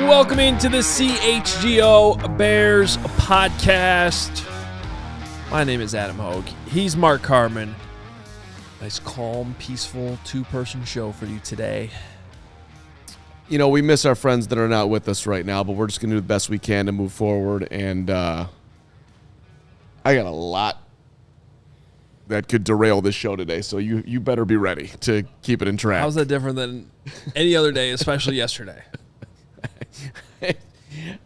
Welcome into the CHGO Bears Podcast. My name is Adam Hoge. He's Mark Carman. Nice, calm, peaceful, two-person show for you today. You know, we miss our friends that are not with us right now, but we're just going to do the best we can to move forward. And I got a lot that could derail this show today, so you better be ready to keep it in track. How's that different than any other day, especially yesterday?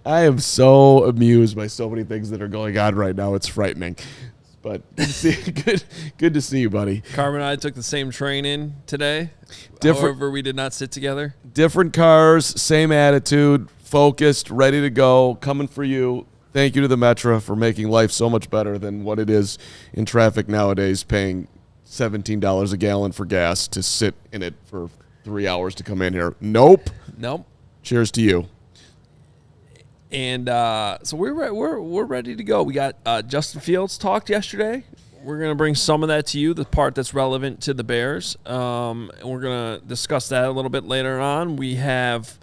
I am so amused by so many things that are going on right now. It's frightening. But good to see you, buddy. Carman and I took the same train in today. However, we did not sit together. Different cars, same attitude, focused, ready to go, coming for you. Thank you to the Metro for making life so much better than what it is in traffic nowadays, paying $17 a gallon for gas to sit in it for 3 hours to come in here. Nope. Cheers to you. And so we're ready to go. We got Justin Fields talked yesterday. We're going to bring some of that to you, the part that's relevant to the Bears. And we're going to discuss that a little bit later on. We have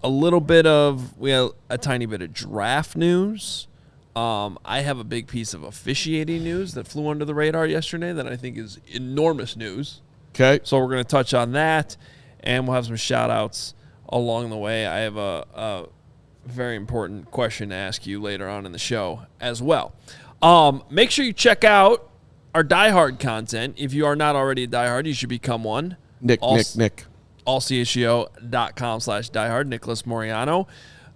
a tiny bit of draft news. I have a big piece of officiating news that flew under the radar yesterday that I think is enormous news. Okay. So we're going to touch on that, and we'll have some shout-outs along the way. I have a very important question to ask you later on in the show as well. Make sure you check out our diehard content. If you are not already a diehard, you should become one. Nick. ALLCITY.com/diehard. Nicholas Moriano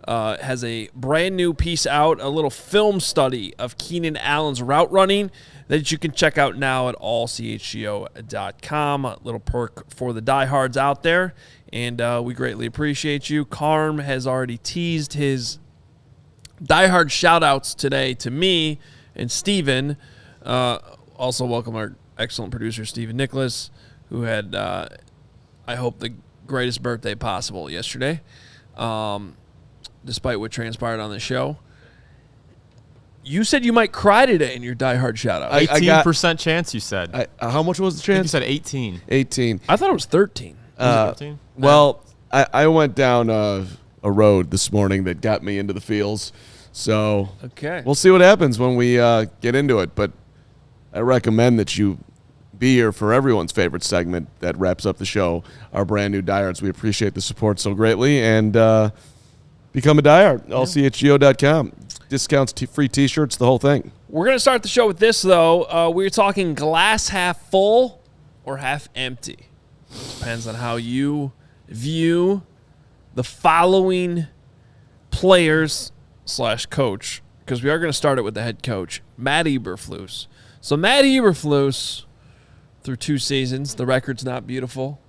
has a brand new piece out, a little film study of Keenan Allen's route running that you can check out now at allchgo.com. A little perk for the diehards out there. And we greatly appreciate you. Carm has already teased his diehard shout-outs today to me and Steven. Also welcome our excellent producer, Steven Nicholas, who had, I hope, the greatest birthday possible yesterday, despite what transpired on the show. You said you might cry today in your diehard shout-out. 18% chance, you said. How much was the chance? You said 18. 18. I thought it was 13. Was it 13? Well, I went down a road this morning that got me into the feels. So okay, we'll see what happens when we get into it. But I recommend that you be here for everyone's favorite segment that wraps up the show, our brand new diehards. We appreciate the support so greatly. And become a diehard, allchgo.com. Discounts, free T-shirts, the whole thing. We're going to start the show with this, though. We're talking glass half full or half empty. Depends on how you view the following players/coach, because we are going to start it with the head coach, Matt Eberflus. So Matt Eberflus, through 2 seasons, the record's not beautiful.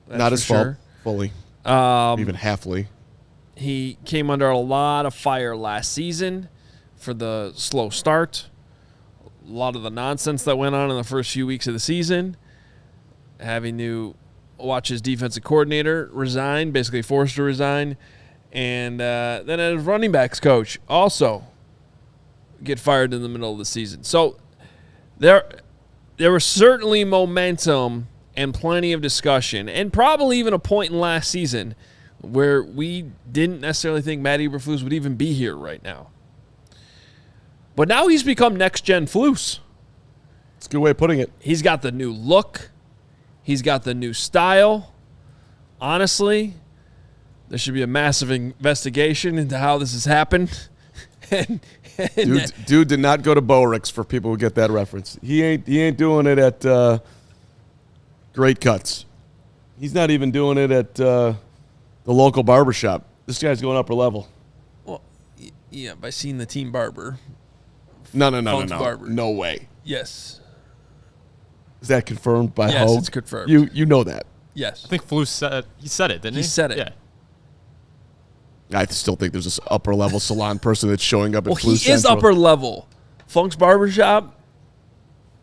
Not his fault, fully, even halfly. He came under a lot of fire last season for the slow start, a lot of the nonsense that went on in the first few weeks of the season, having to watch his defensive coordinator resign, basically forced to resign, and then his running backs coach also get fired in the middle of the season. So there was certainly momentum and plenty of discussion, and probably even a point in last season where we didn't necessarily think Matt Eberflus would even be here right now. But now he's become next-gen Flus. That's a good way of putting it. He's got the new look. He's got the new style. Honestly, there should be a massive investigation into how this has happened. Dude did not go to Bowericks, for people who get that reference. He ain't doing it at Great Cuts. He's not even doing it at the local barbershop. This guy's going upper level. Well, yeah, by seeing the team barber. No. Barber. No way. Yes. Is that confirmed by Yes, Hoge? it's confirmed. You know that. Yes. I think Flus said it, didn't he? He said it. Yeah. I still think there's this upper level salon person that's showing up at Well, Flus he is Central. upper level. Funk's Barbershop.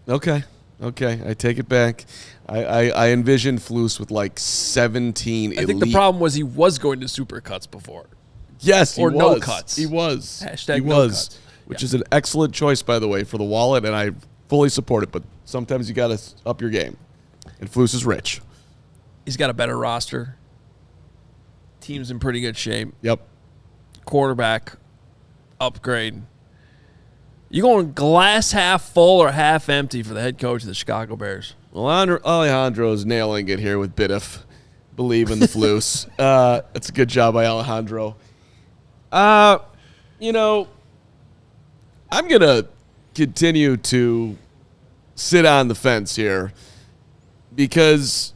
Okay, I take it back. I envisioned Flus with like 17 I think the problem was he was going to Supercuts before. Yes, he or was. no cuts. He was. Hashtag he no was. cuts. Which Yeah. is an excellent choice, by the way, for the wallet, and I fully support it. But sometimes you got to up your game. And Flus is rich. He's got a better roster. Team's in pretty good shape. Yep. Quarterback upgrade. You going glass half full or half empty for the head coach of the Chicago Bears? Well, Alejandro's nailing it here with Biddif. Believe in the Flus. That's a good job by Alejandro. You know, I'm going to continue to sit on the fence here because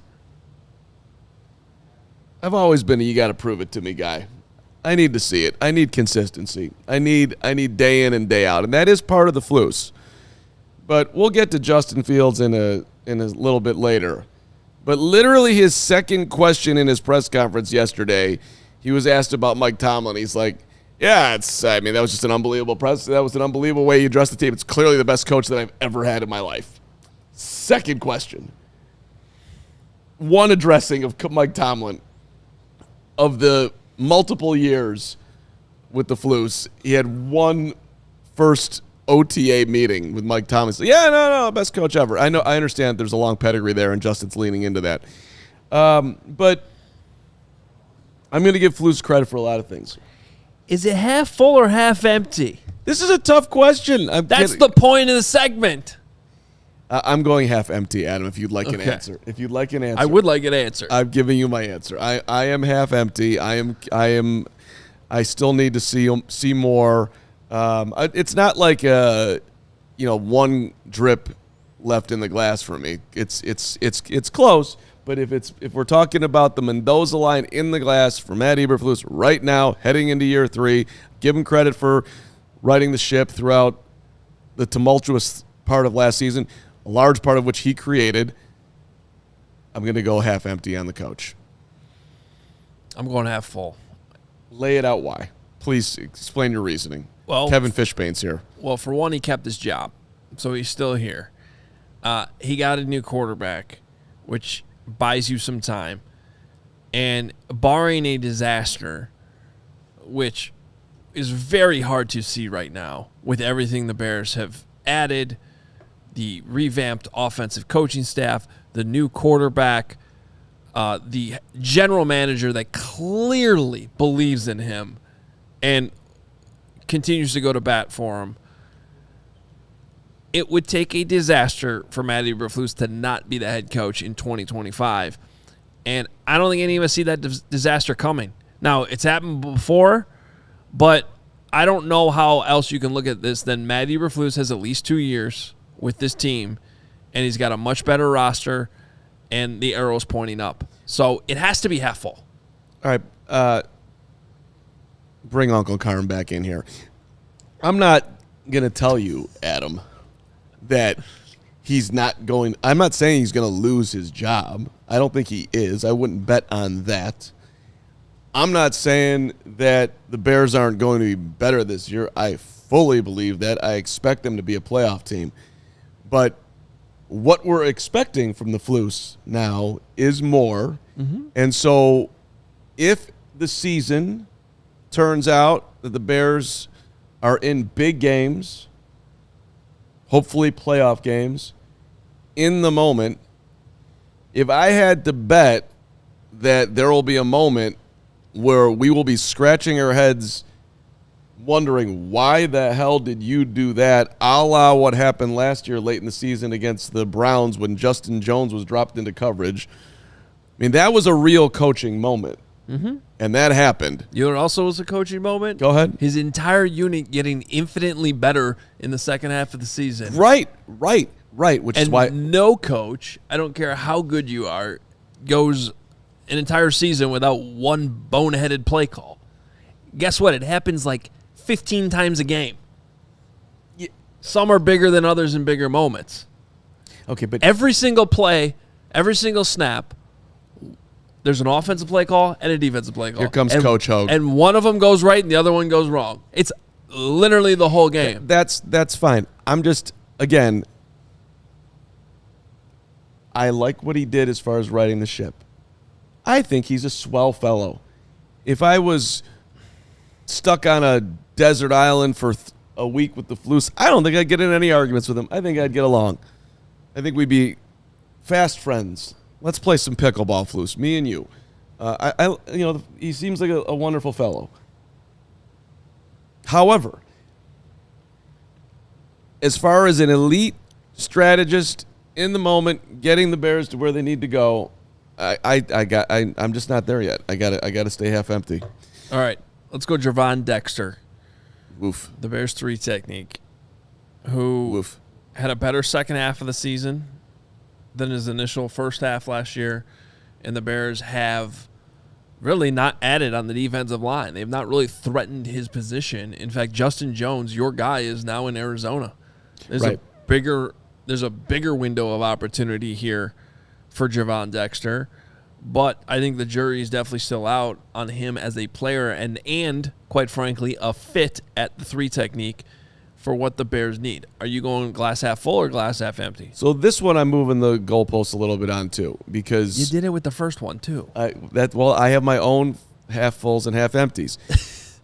I've always been a you got to prove it to me guy. I need to see it. I need consistency. I need day in and day out, and that is part of the Flus. But we'll get to Justin Fields in a little bit later. But literally his second question in his press conference yesterday, he was asked about Mike Tomlin. He's like, yeah, that was just an unbelievable press. That was an unbelievable way you addressed the team. It's clearly the best coach that I've ever had in my life. Second question. One addressing of Mike Tomlin of the multiple years with the Flus. He had one first OTA meeting with Mike Tomlin. Yeah, no, best coach ever. I know, I understand there's a long pedigree there, and Justin's leaning into that. But I'm going to give Flus credit for a lot of things. Is it half full or half empty? This is a tough question. That's the point of the segment. I'm going half empty, Adam, if you'd like an Okay. answer. If you'd like an answer. I would like an answer. I'm giving you my answer. I am half empty. I still need to see more. It's not like one drip left in the glass for me. It's close, but if we're talking about the Mendoza line in the glass for Matt Eberflus right now, heading into year 3, give him credit for riding the ship throughout the tumultuous part of last season, a large part of which he created. I'm going to go half empty on the coach. I'm going half full. Lay it out why. Please explain your reasoning. Well, Kevin Fishbane's here. Well, for one, he kept his job, so he's still here. He got a new quarterback, which buys you some time. And barring a disaster, which is very hard to see right now with everything the Bears have added, the revamped offensive coaching staff, the new quarterback, the general manager that clearly believes in him and continues to go to bat for him. It would take a disaster for Matt Eberflus to not be the head coach in 2025. And I don't think any of us see that disaster coming. Now, it's happened before, but I don't know how else you can look at this than Matt Eberflus has at least 2 years with this team, and he's got a much better roster, and the arrow's pointing up. So it has to be half full. All right. Bring Uncle Carman back in here. I'm not going to tell you, Adam, that he's not going – I'm not saying he's going to lose his job. I don't think he is. I wouldn't bet on that. I'm not saying that the Bears aren't going to be better this year. I fully believe that. I expect them to be a playoff team. But what we're expecting from the Flus now is more. Mm-hmm. And so if the season turns out that the Bears are in big games, hopefully playoff games, in the moment, if I had to bet that there will be a moment where we will be scratching our heads wondering why the hell did you do that, a la what happened last year late in the season against the Browns when Justin Jones was dropped into coverage. I mean, that was a real coaching moment. Mm-hmm. And that happened. You know what also was a coaching moment? Go ahead. His entire unit getting infinitely better in the second half of the season. Right. Which is why no coach, I don't care how good you are, goes an entire season without one boneheaded play call. Guess what? It happens like 15 times a game. Some are bigger than others in bigger moments. Okay, but every single play, every single snap, there's an offensive play call and a defensive play call. Here comes Coach Hoge. And one of them goes right and the other one goes wrong. It's literally the whole game. That's fine. I'm just, again, I like what he did as far as riding the ship. I think he's a swell fellow. If I was stuck on a desert island for a week with the Flus, I don't think I'd get in any arguments with him. I think I'd get along. I think we'd be fast friends. Let's play some pickleball, Flus, me and you. He seems like a wonderful fellow. However, as far as an elite strategist in the moment, getting the Bears to where they need to go, I'm just not there yet. I got to stay half empty. All right, let's go Javon Dexter. Woof. The Bears 3 technique, who Woof. had a better second half of the season than his initial first half last year, and the Bears have really not added on the defensive line. They've not really threatened his position. In fact, Justin Jones, your guy, is now in Arizona. There's right. a bigger window of opportunity here for Javon Dexter, but I think the jury is definitely still out on him as a player and quite frankly, a fit at the 3 technique for what the Bears need. Are you going glass half full or glass half empty? So this one I'm moving the goalposts a little bit on too, because You did it with the first one too. I have my own half fulls and half empties.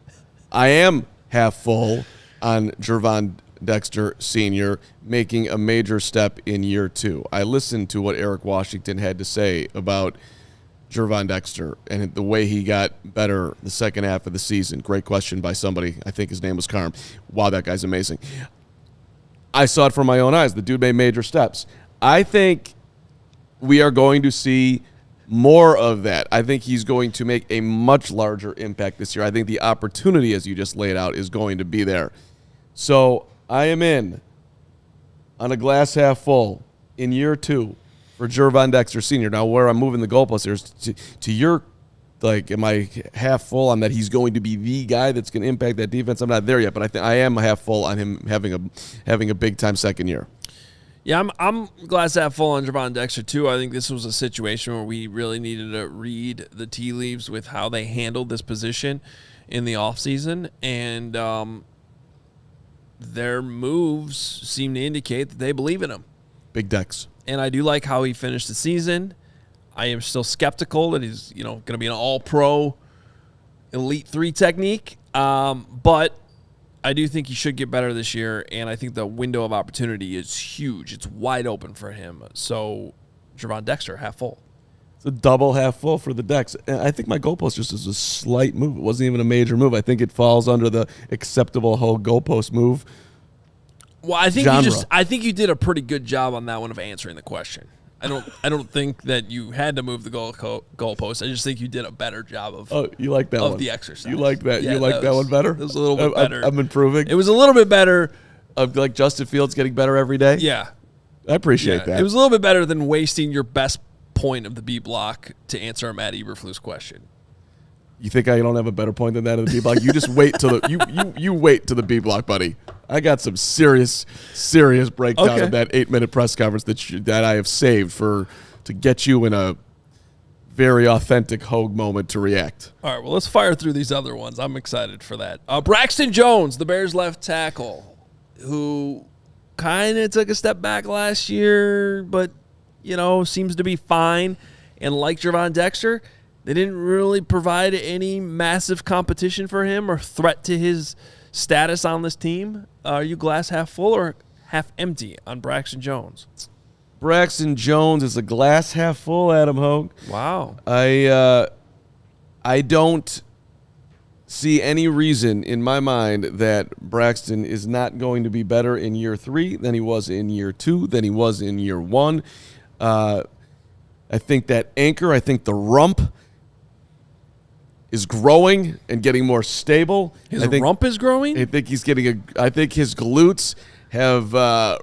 I am half full on Javon Dexter Sr. making a major step in year 2. I listened to what Eric Washington had to say about Javon Dexter and the way he got better the second half of the season. Great question by somebody. I think his name was Carman. Wow, that guy's amazing. I saw it from my own eyes. The dude made major steps. I think we are going to see more of that. I think he's going to make a much larger impact this year. I think the opportunity, as you just laid out, is going to be there. So I am in on a glass half full in year 2 for Javon Dexter Sr. Now, where I'm moving the goalposts here is to your, like, am I half full on that he's going to be the guy that's going to impact that defense? I'm not there yet, but I think I am half full on him having a big time second year. Yeah, I'm glass half full on Javon Dexter too. I think this was a situation where we really needed to read the tea leaves with how they handled this position in the offseason, and their moves seem to indicate that they believe in him. Big Dex. And I do like how he finished the season. I am still skeptical that he's going to be an all-pro Elite 3 technique, but I do think he should get better this year, and I think the window of opportunity is huge. It's wide open for him. So Javon Dexter, half full. It's a double half full for the Dex. And I think my goalpost just is a slight move. It wasn't even a major move. I think it falls under the acceptable whole goalpost move. Well, I think genre. I think you did a pretty good job on that one of answering the question. I don't think that you had to move the goalpost. I just think you did a better job of. Oh, you like that one? Of the exercise. You like that? Yeah, you like that one better? It was a little bit better. I'm improving. It was a little bit better. Like Justin Fields getting better every day. Yeah, I appreciate that. It was a little bit better than wasting your best point of the B block to answer a Matt Eberflus question. You think I don't have a better point than that of the B block? You just wait till the you wait to the B block, buddy. I got some serious breakdown of that 8-minute press conference that I have saved to get you in a very authentic Hoge moment to react. All right, well, let's fire through these other ones. I'm excited for that. Braxton Jones, the Bears left tackle, who kind of took a step back last year, but seems to be fine. And like Javon Dexter, they didn't really provide any massive competition for him or threat to his status on this team. Are you glass half full or half empty on Braxton Jones? Braxton Jones is a glass half full, Adam Hoge. Wow. I don't see any reason in my mind that Braxton is not going to be better in year 3 than he was in year 2, than he was in year 1. I think that anchor, I think the rump is growing and getting more stable. His rump is growing? I think he's getting I think his glutes have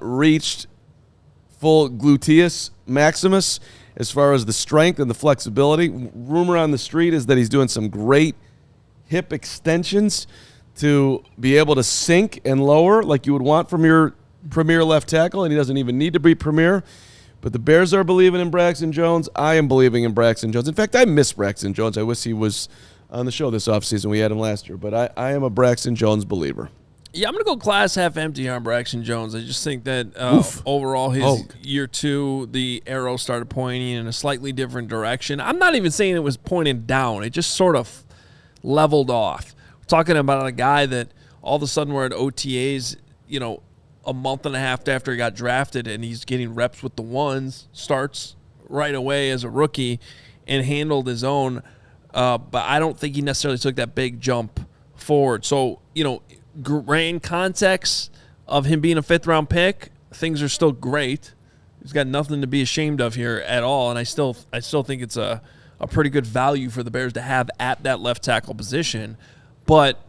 reached full gluteus maximus as far as the strength and the flexibility. Rumor on the street is that he's doing some great hip extensions to be able to sink and lower like you would want from your premier left tackle, and he doesn't even need to be premier. But the Bears are believing in Braxton Jones. I am believing in Braxton Jones. In fact, I miss Braxton Jones. I wish he was on the show this offseason. We had him last year. But I am a Braxton Jones believer. Yeah, I'm going to go glass half empty on Braxton Jones. I just think that overall his Hoge. year 2, the arrow started pointing in a slightly different direction. I'm not even saying it was pointing down. It just sort of leveled off. We're talking about a guy that all of a sudden we're at OTAs, a month and a half after he got drafted, and he's getting reps with the ones, starts right away as a rookie and handled his own. But I don't think he necessarily took that big jump forward. So, grand context of him being a 5th-round pick, things are still great. He's got nothing to be ashamed of here at all, and I still think it's a pretty good value for the Bears to have at that left tackle position. But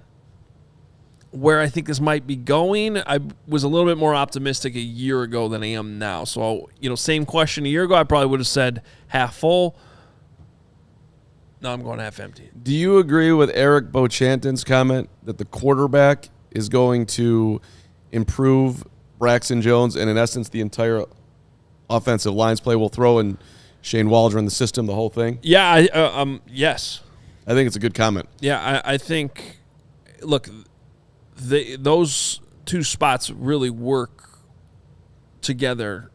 where I think this might be going, I was a little bit more optimistic a year ago than I am now. So, same question a year ago, I probably would have said half full. No, I'm going half empty. Do you agree with Eric Bochanton's comment that the quarterback is going to improve Braxton Jones, and in essence, the entire offensive line's play will throw in Shane Waldron in the system, the whole thing? Yeah, yes. I think it's a good comment. Yeah, I think, look, those two spots really work together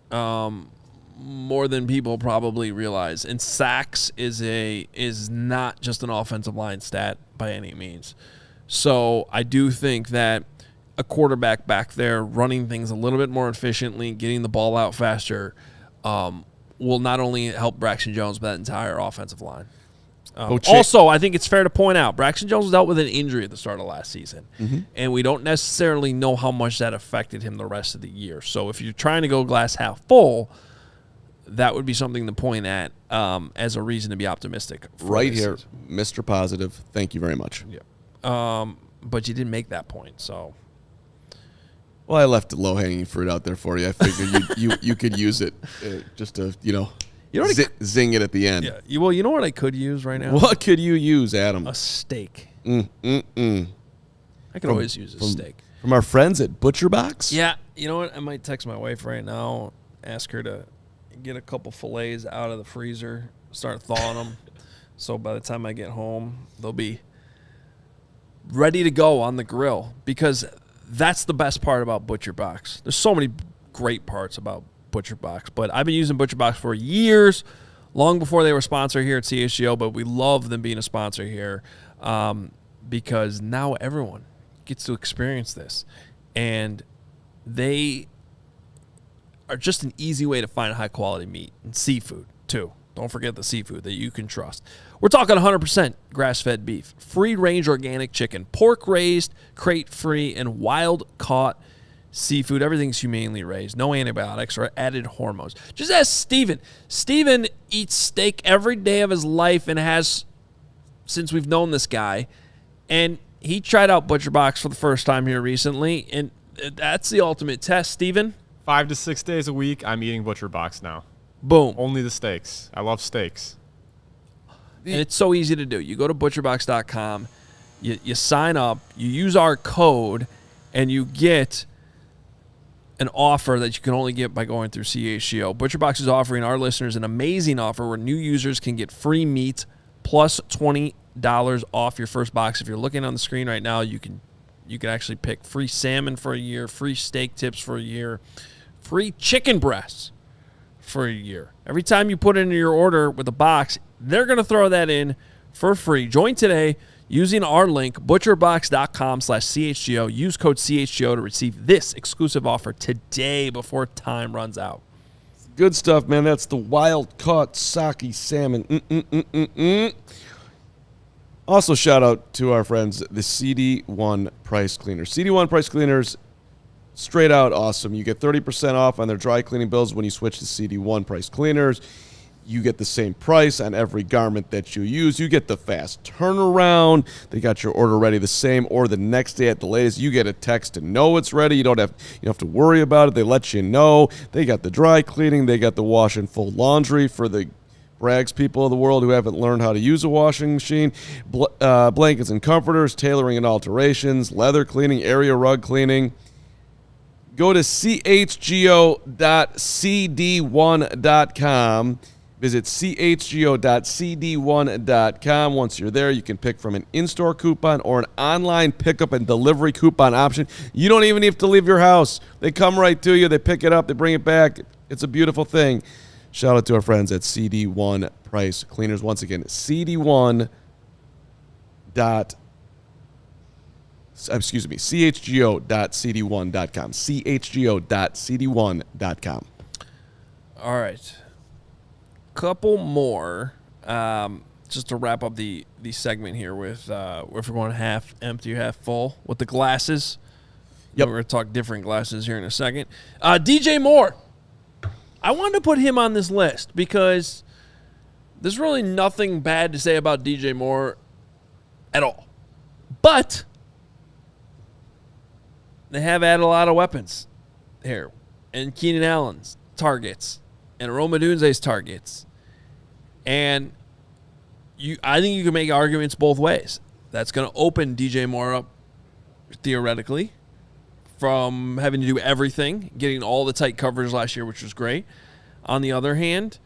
more than people probably realize. And sacks is not just an offensive line stat by any means. So I do think that a quarterback back there running things a little bit more efficiently, getting the ball out faster, will not only help Braxton Jones, but that entire offensive line. Also, I think it's fair to point out, Braxton Jones dealt with an injury at the start of last season, and we don't necessarily know how much that affected him the rest of the year. So if you're trying to go glass half full, that would be something to point at as a reason to be optimistic. Right here, Mr. Positive. Thank you very much. Yeah. But you didn't make that point, so. Well, I left the low-hanging fruit out there for you. I figured you could use it just to, zing it at the end. Yeah. Well, you know what I could use right now? What could you use, Adam? A steak. I could always use a steak. From our friends at Butcher Box? Yeah. You know what? I might text my wife right now, ask her to get a couple fillets out of the freezer, start thawing them. So by the time I get home, they'll be ready to go on the grill, because that's the best part about Butcher Box. There's so many great parts about Butcher Box, but I've been using Butcher Box for years, long before they were a sponsor here at CHGO, but we love them being a sponsor here because now everyone gets to experience this, and they are just an easy way to find high-quality meat and seafood, too. Don't forget the seafood that you can trust. We're talking 100% grass-fed beef, free-range organic chicken, pork-raised, crate-free, and wild-caught seafood. Everything's humanely raised. No antibiotics or added hormones. Just ask Steven. Steven eats steak every day of his life and has since we've known this guy. And he tried out Butcher Box for the first time here recently, and that's the ultimate test, Steven. 5 to 6 days a week, I'm eating Butcher Box now. Boom. Only the steaks. I love steaks. And it's so easy to do. You go to butcherbox.com, you sign up, you use our code, and you get an offer that you can only get by going through CHGO. ButcherBox is offering our listeners an amazing offer where new users can get free meat plus $20 off your first box. If you're looking on the screen right now, you can actually pick free salmon for a year, free steak tips for a year, free chicken breasts for a year. Every time you put in your order with a box, they're going to throw that in for free. Join today using our link, butcherbox.com/CHGO. Use code CHGO to receive this exclusive offer today before time runs out. Good stuff, man. That's the wild-caught sake salmon. Also, shout out to our friends, the CD1 Price Cleaners. CD1 Price Cleaners, straight out awesome. You get 30% off on their dry cleaning bills when you switch to CD1 Price Cleaners. You get the same price on every garment that you use. You get the fast turnaround. They got your order ready the same or the next day at the latest. You get a text to know it's ready. You don't have to worry about it. They let you know. They got the dry cleaning. They got the wash and fold laundry for the Brags people of the world who haven't learned how to use a washing machine. Blankets and comforters, tailoring and alterations, leather cleaning, area rug cleaning. go to chgo.cd1.com. Visit chgo.cd1.com. Once you're there, you can pick from an in-store coupon or an online pickup and delivery coupon option. You don't even have to leave your house. They come right to you. They pick it up. They bring it back. It's a beautiful thing. Shout out to our friends at CD1 Price Cleaners. Once again, chgo.cd1.com. chgo.cd1.com. All right. Couple more, just to wrap up the segment here with if we're going half empty or half full with the glasses. Yep. We're going to talk different glasses here in a second. DJ Moore. I wanted to put him on this list because there's really nothing bad to say about DJ Moore at all. But they have added a lot of weapons here. And Keenan Allen's targets. And Rome Odunze's targets. And I think you can make arguments both ways. That's going to open DJ Moore up, theoretically, from having to do everything, getting all the tight coverage last year, which was great. On the other hand,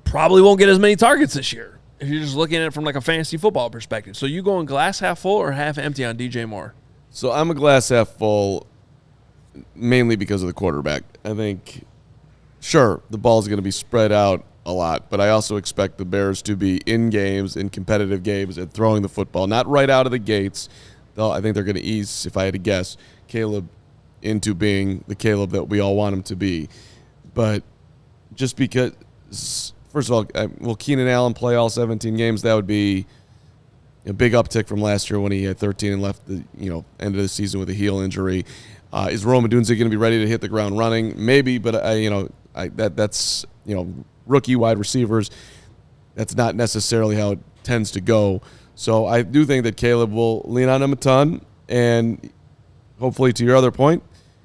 probably won't get as many targets this year if you're just looking at it from like a fantasy football perspective. So you going glass half full or half empty on DJ Moore? So I'm a glass half full, mainly because of the quarterback. I think, sure, the ball's going to be spread out a lot, but I also expect the Bears to be in games, in competitive games, and throwing the football. Not right out of the gates, though I think they're going to ease, if I had to guess, Caleb into being the Caleb that we all want him to be. But just because, first of all, will Keenan Allen play all 17 games? That would be a big uptick from last year when he had 13 and left the end of the season with a heel injury. Is Rome Odunze going to be ready to hit the ground running? Maybe, but that's rookie wide receivers. That's not necessarily how it tends to go. So I do think that Caleb will lean on him a ton, and hopefully, to your other point,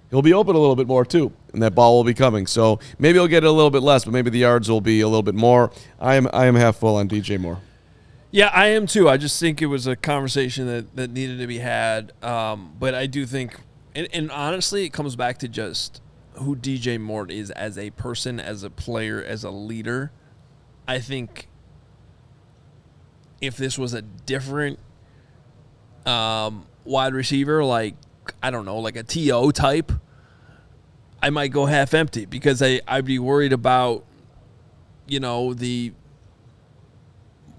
he'll be open a little bit more too, and that ball will be coming. So maybe he'll get it a little bit less, but maybe the yards will be a little bit more. I am half full on DJ Moore. Yeah, I am too. I just think it was a conversation that needed to be had. But I do think, and honestly, it comes back to just who DJ Moore is as a person, as a player, as a leader. I think if this was a different wide receiver, like, I don't know, like a T.O. type, I might go half empty because I'd be worried about, the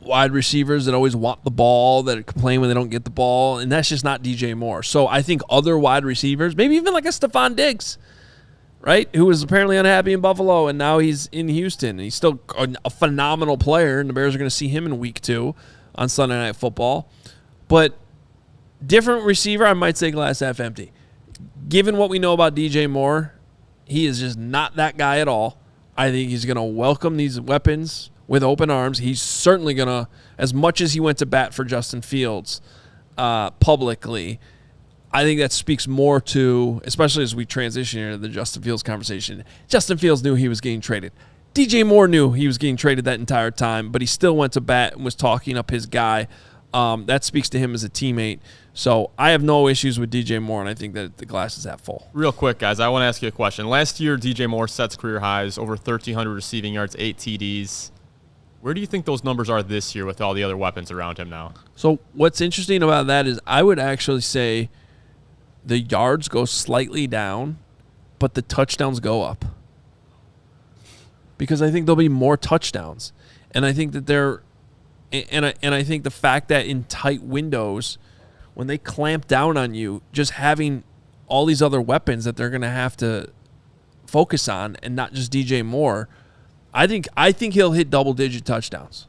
wide receivers that always want the ball, that complain when they don't get the ball, and that's just not DJ Moore. So I think other wide receivers, maybe even like a Stephon Diggs, right, who was apparently unhappy in Buffalo, and now he's in Houston, and he's still a phenomenal player, and the Bears are going to see him in Week 2 on Sunday Night Football. But different receiver, I might say glass half empty. Given what we know about DJ Moore, he is just not that guy at all. I think he's going to welcome these weapons with open arms. He's certainly going to, as much as he went to bat for Justin Fields publicly, I think that speaks more to, especially as we transition into the Justin Fields conversation, Justin Fields knew he was getting traded. DJ Moore knew he was getting traded that entire time, but he still went to bat and was talking up his guy. That speaks to him as a teammate. So I have no issues with DJ Moore, and I think that the glass is half full. Real quick, guys, I want to ask you a question. Last year, DJ Moore sets career highs, over 1,300 receiving yards, 8 TDs. Where do you think those numbers are this year with all the other weapons around him now? So what's interesting about that is I would actually say the yards go slightly down, but the touchdowns go up. Because I think there'll be more touchdowns. And I think that I think the fact that in tight windows, when they clamp down on you, just having all these other weapons that they're going to have to focus on and not just DJ Moore, I think he'll hit double-digit touchdowns.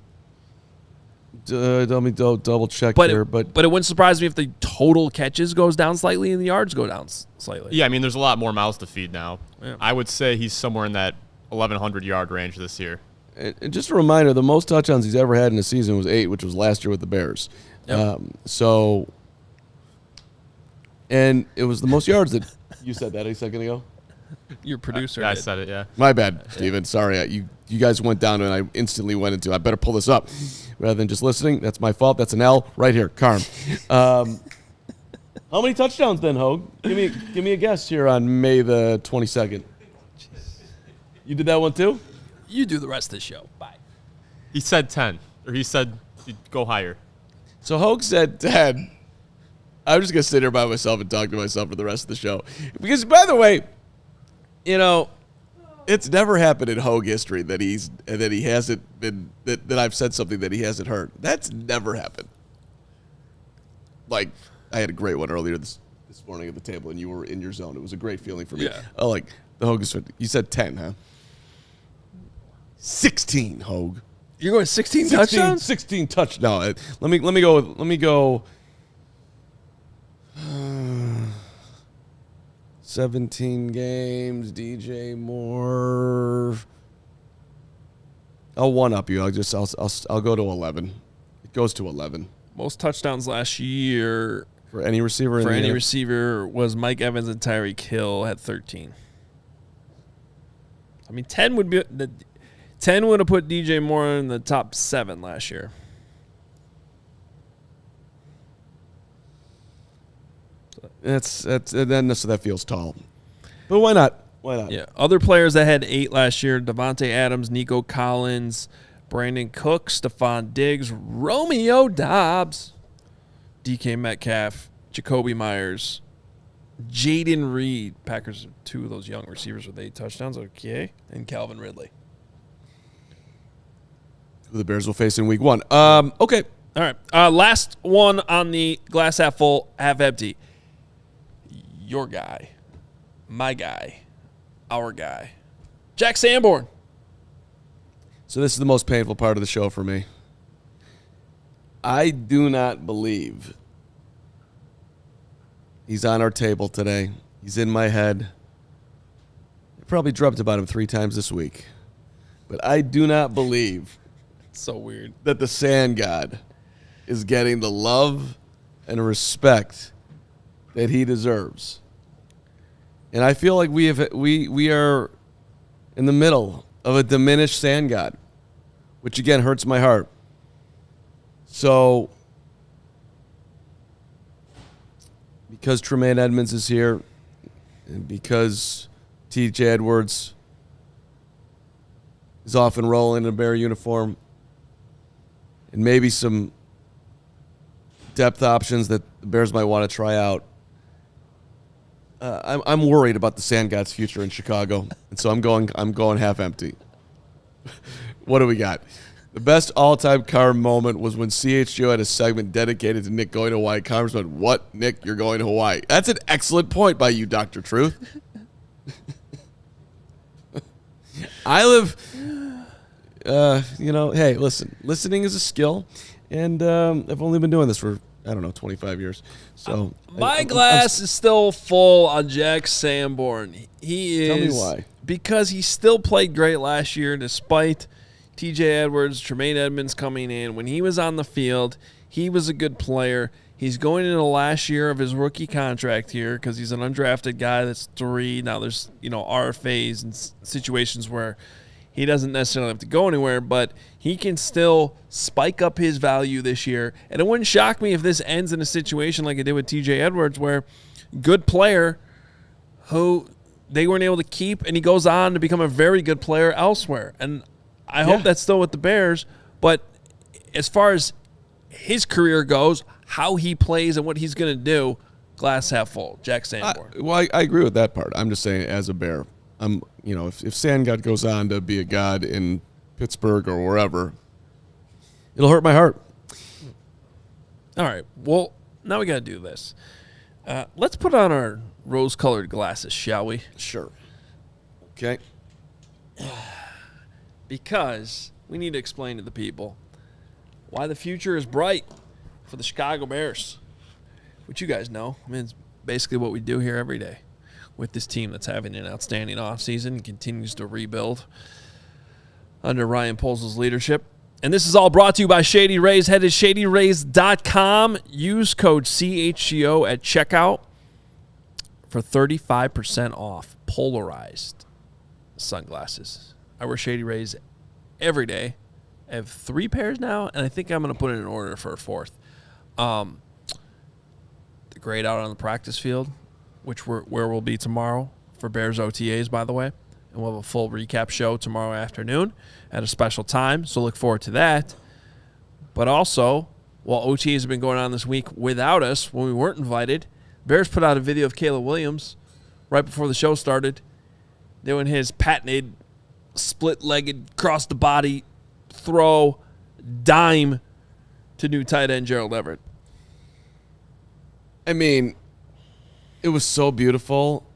Let me double check here. But it wouldn't surprise me if the total catches goes down slightly and the yards go down slightly. Yeah, I mean, there's a lot more mouths to feed now. Yeah. I would say he's somewhere in that 1,100-yard range this year. And just a reminder, the most touchdowns he's ever had in a season was 8, which was last year with the Bears. Yep. And it was the most yards that you said that a second ago. Your producer. I said it, yeah. My bad, Steven. Sorry. You guys went down and I instantly went into, I better pull this up. Rather than just listening, that's my fault. That's an L right here, Carm. How many touchdowns then, Hoge? Give me a guess here on May the 22nd. You did that one too? You do the rest of the show. Bye. He said 10, or he said he'd go higher. So Hoge said 10. I'm just going to sit here by myself and talk to myself for the rest of the show. Because, by the way, you know, it's never happened in Hoge history that he hasn't been that I've said something that he hasn't heard. That's never happened. Like, I had a great one earlier this morning at the table, and you were in your zone. It was a great feeling for me. Yeah. Oh, like the Hoge. You said 10, huh? 16, Hoge. You're going 16 touchdowns? 16 touchdowns. Let me go. 17 games, DJ Moore. I'll one up you. I'll go to 11. It goes to 11. Most touchdowns last year For any receiver for any receiver was Mike Evans and Tyreek Hill had 13. I mean, 10 would have put DJ Moore in the top 7 last year. So that feels tall. But why not? Why not? Yeah. Other players that had 8 last year: Devontae Adams, Nico Collins, Brandon Cook, Stephon Diggs, Romeo Doubs, DK Metcalf, Jacoby Myers, Jaden Reed. Packers have 2 of those young receivers with 8 touchdowns. Okay. And Calvin Ridley. Who the Bears will face in week 1. Okay. All right. Last one on the glass half full, half empty. Your guy, my guy, our guy, Jack Sanborn. So this is the most painful part of the show for me. I do not believe he's on our table today. He's in my head. I probably dreamt about him 3 times this week. But I do not believe So weird. that the Sand God is getting the love and respect that he deserves. And I feel like we are in the middle of a diminished Sand God, which again hurts my heart. So, because Tremaine Edmonds is here, and because TJ Edwards is off and rolling in a Bear uniform, and maybe some depth options that the Bears might want to try out, I'm worried about the Sand God's future in Chicago, and so I'm going half empty. What do we got? The best all-time Carm moment was when CHGO had a segment dedicated to Nick going to Hawaii. Carm's went, "What, Nick? You're going to Hawaii?" That's an excellent point by you, Dr. Truth. I live, hey, listen, listening is a skill, and I've only been doing this for 25 years. So My glass is still full on Jack Sanborn. He is. Tell me why. Because he still played great last year despite TJ Edwards, Tremaine Edmonds coming in. When he was on the field, he was a good player. He's going into the last year of his rookie contract here because he's an undrafted guy that's 3. Now there's, RFAs and situations where he doesn't necessarily have to go anywhere, but he can still spike up his value this year. And it wouldn't shock me if this ends in a situation like it did with TJ Edwards where good player who they weren't able to keep, and he goes on to become a very good player elsewhere. And I hope that's still with the Bears. But as far as his career goes, how he plays and what he's going to do, glass half full, Jack Sanborn. I agree with that part. I'm just saying, as a Bear, if Sand God goes on to be a god in Pittsburgh or wherever, it'll hurt my heart. All right. Well, now we got to do this. Let's put on our rose-colored glasses, shall we? Sure. Okay. Because we need to explain to the people why the future is bright for the Chicago Bears, which you guys know. I mean, it's basically what we do here every day with this team that's having an outstanding offseason and continues to rebuild under Ryan Poles' leadership. And this is all brought to you by Shady Rays. Head to shadyrays.com. Use code CHGO at checkout for 35% off polarized sunglasses. I wear Shady Rays every day. I have 3 pairs now, and I think I'm going to put in an order for a 4th. The great out on the practice field, where we'll be tomorrow for Bears OTAs, by the way. And we'll have a full recap show tomorrow afternoon at a special time, so look forward to that. But also, while OTAs have been going on this week without us, when we weren't invited, Bears put out a video of Caleb Williams right before the show started, doing his patented split-legged, cross-the-body throw dime to new tight end Gerald Everett. I mean, it was so beautiful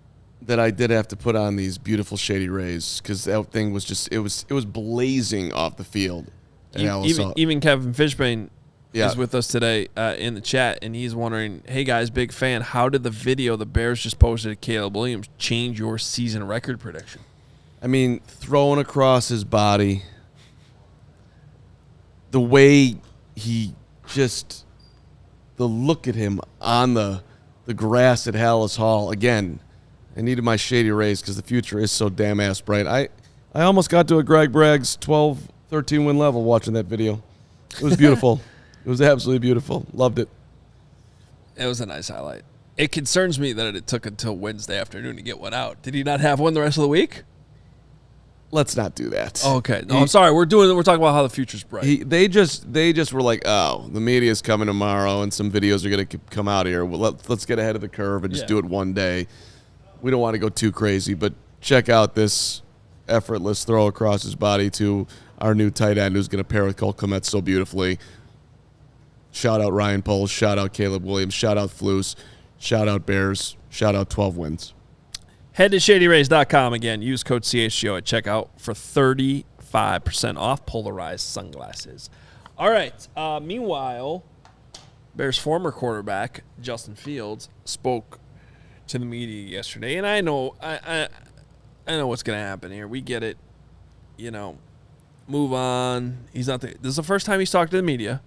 that I did have to put on these beautiful shady rays because that thing was just it was blazing off the field. Even Kevin Fishbane is with us today in the chat, and he's wondering, hey guys, big fan, how did the video the Bears just posted of Caleb Williams change your season record prediction? I mean, throwing across his body, the way he just, the look at him on the grass at Hallis Hall. Again, I needed my shady rays because the future is so damn ass bright. I almost got to a Greg Bragg's 12-13 win level watching that video. It was beautiful. It was absolutely beautiful. Loved it. It was a nice highlight. It concerns me that it took until Wednesday afternoon to get one out. Did he not have one the rest of the week? Let's not do that. Okay. No, I'm sorry. We're talking about how the future's bright. They just were like, oh, the media's coming tomorrow and some videos are going to come out here. Well, let's get ahead of the curve and just do it one day. We don't want to go too crazy, but check out this effortless throw across his body to our new tight end who's going to pair with Cole Kmet so beautifully. Shout out Ryan Poles. Shout out Caleb Williams. Shout out Flus. Shout out Bears. Shout out 12 wins. Head to ShadyRays.com again. Use code CHGO at checkout for 35% off polarized sunglasses. All right. Meanwhile, Bears' former quarterback, Justin Fields, spoke to the media yesterday, and I know what's going to happen here. We get it. Move on. This is the first time he's talked to the media.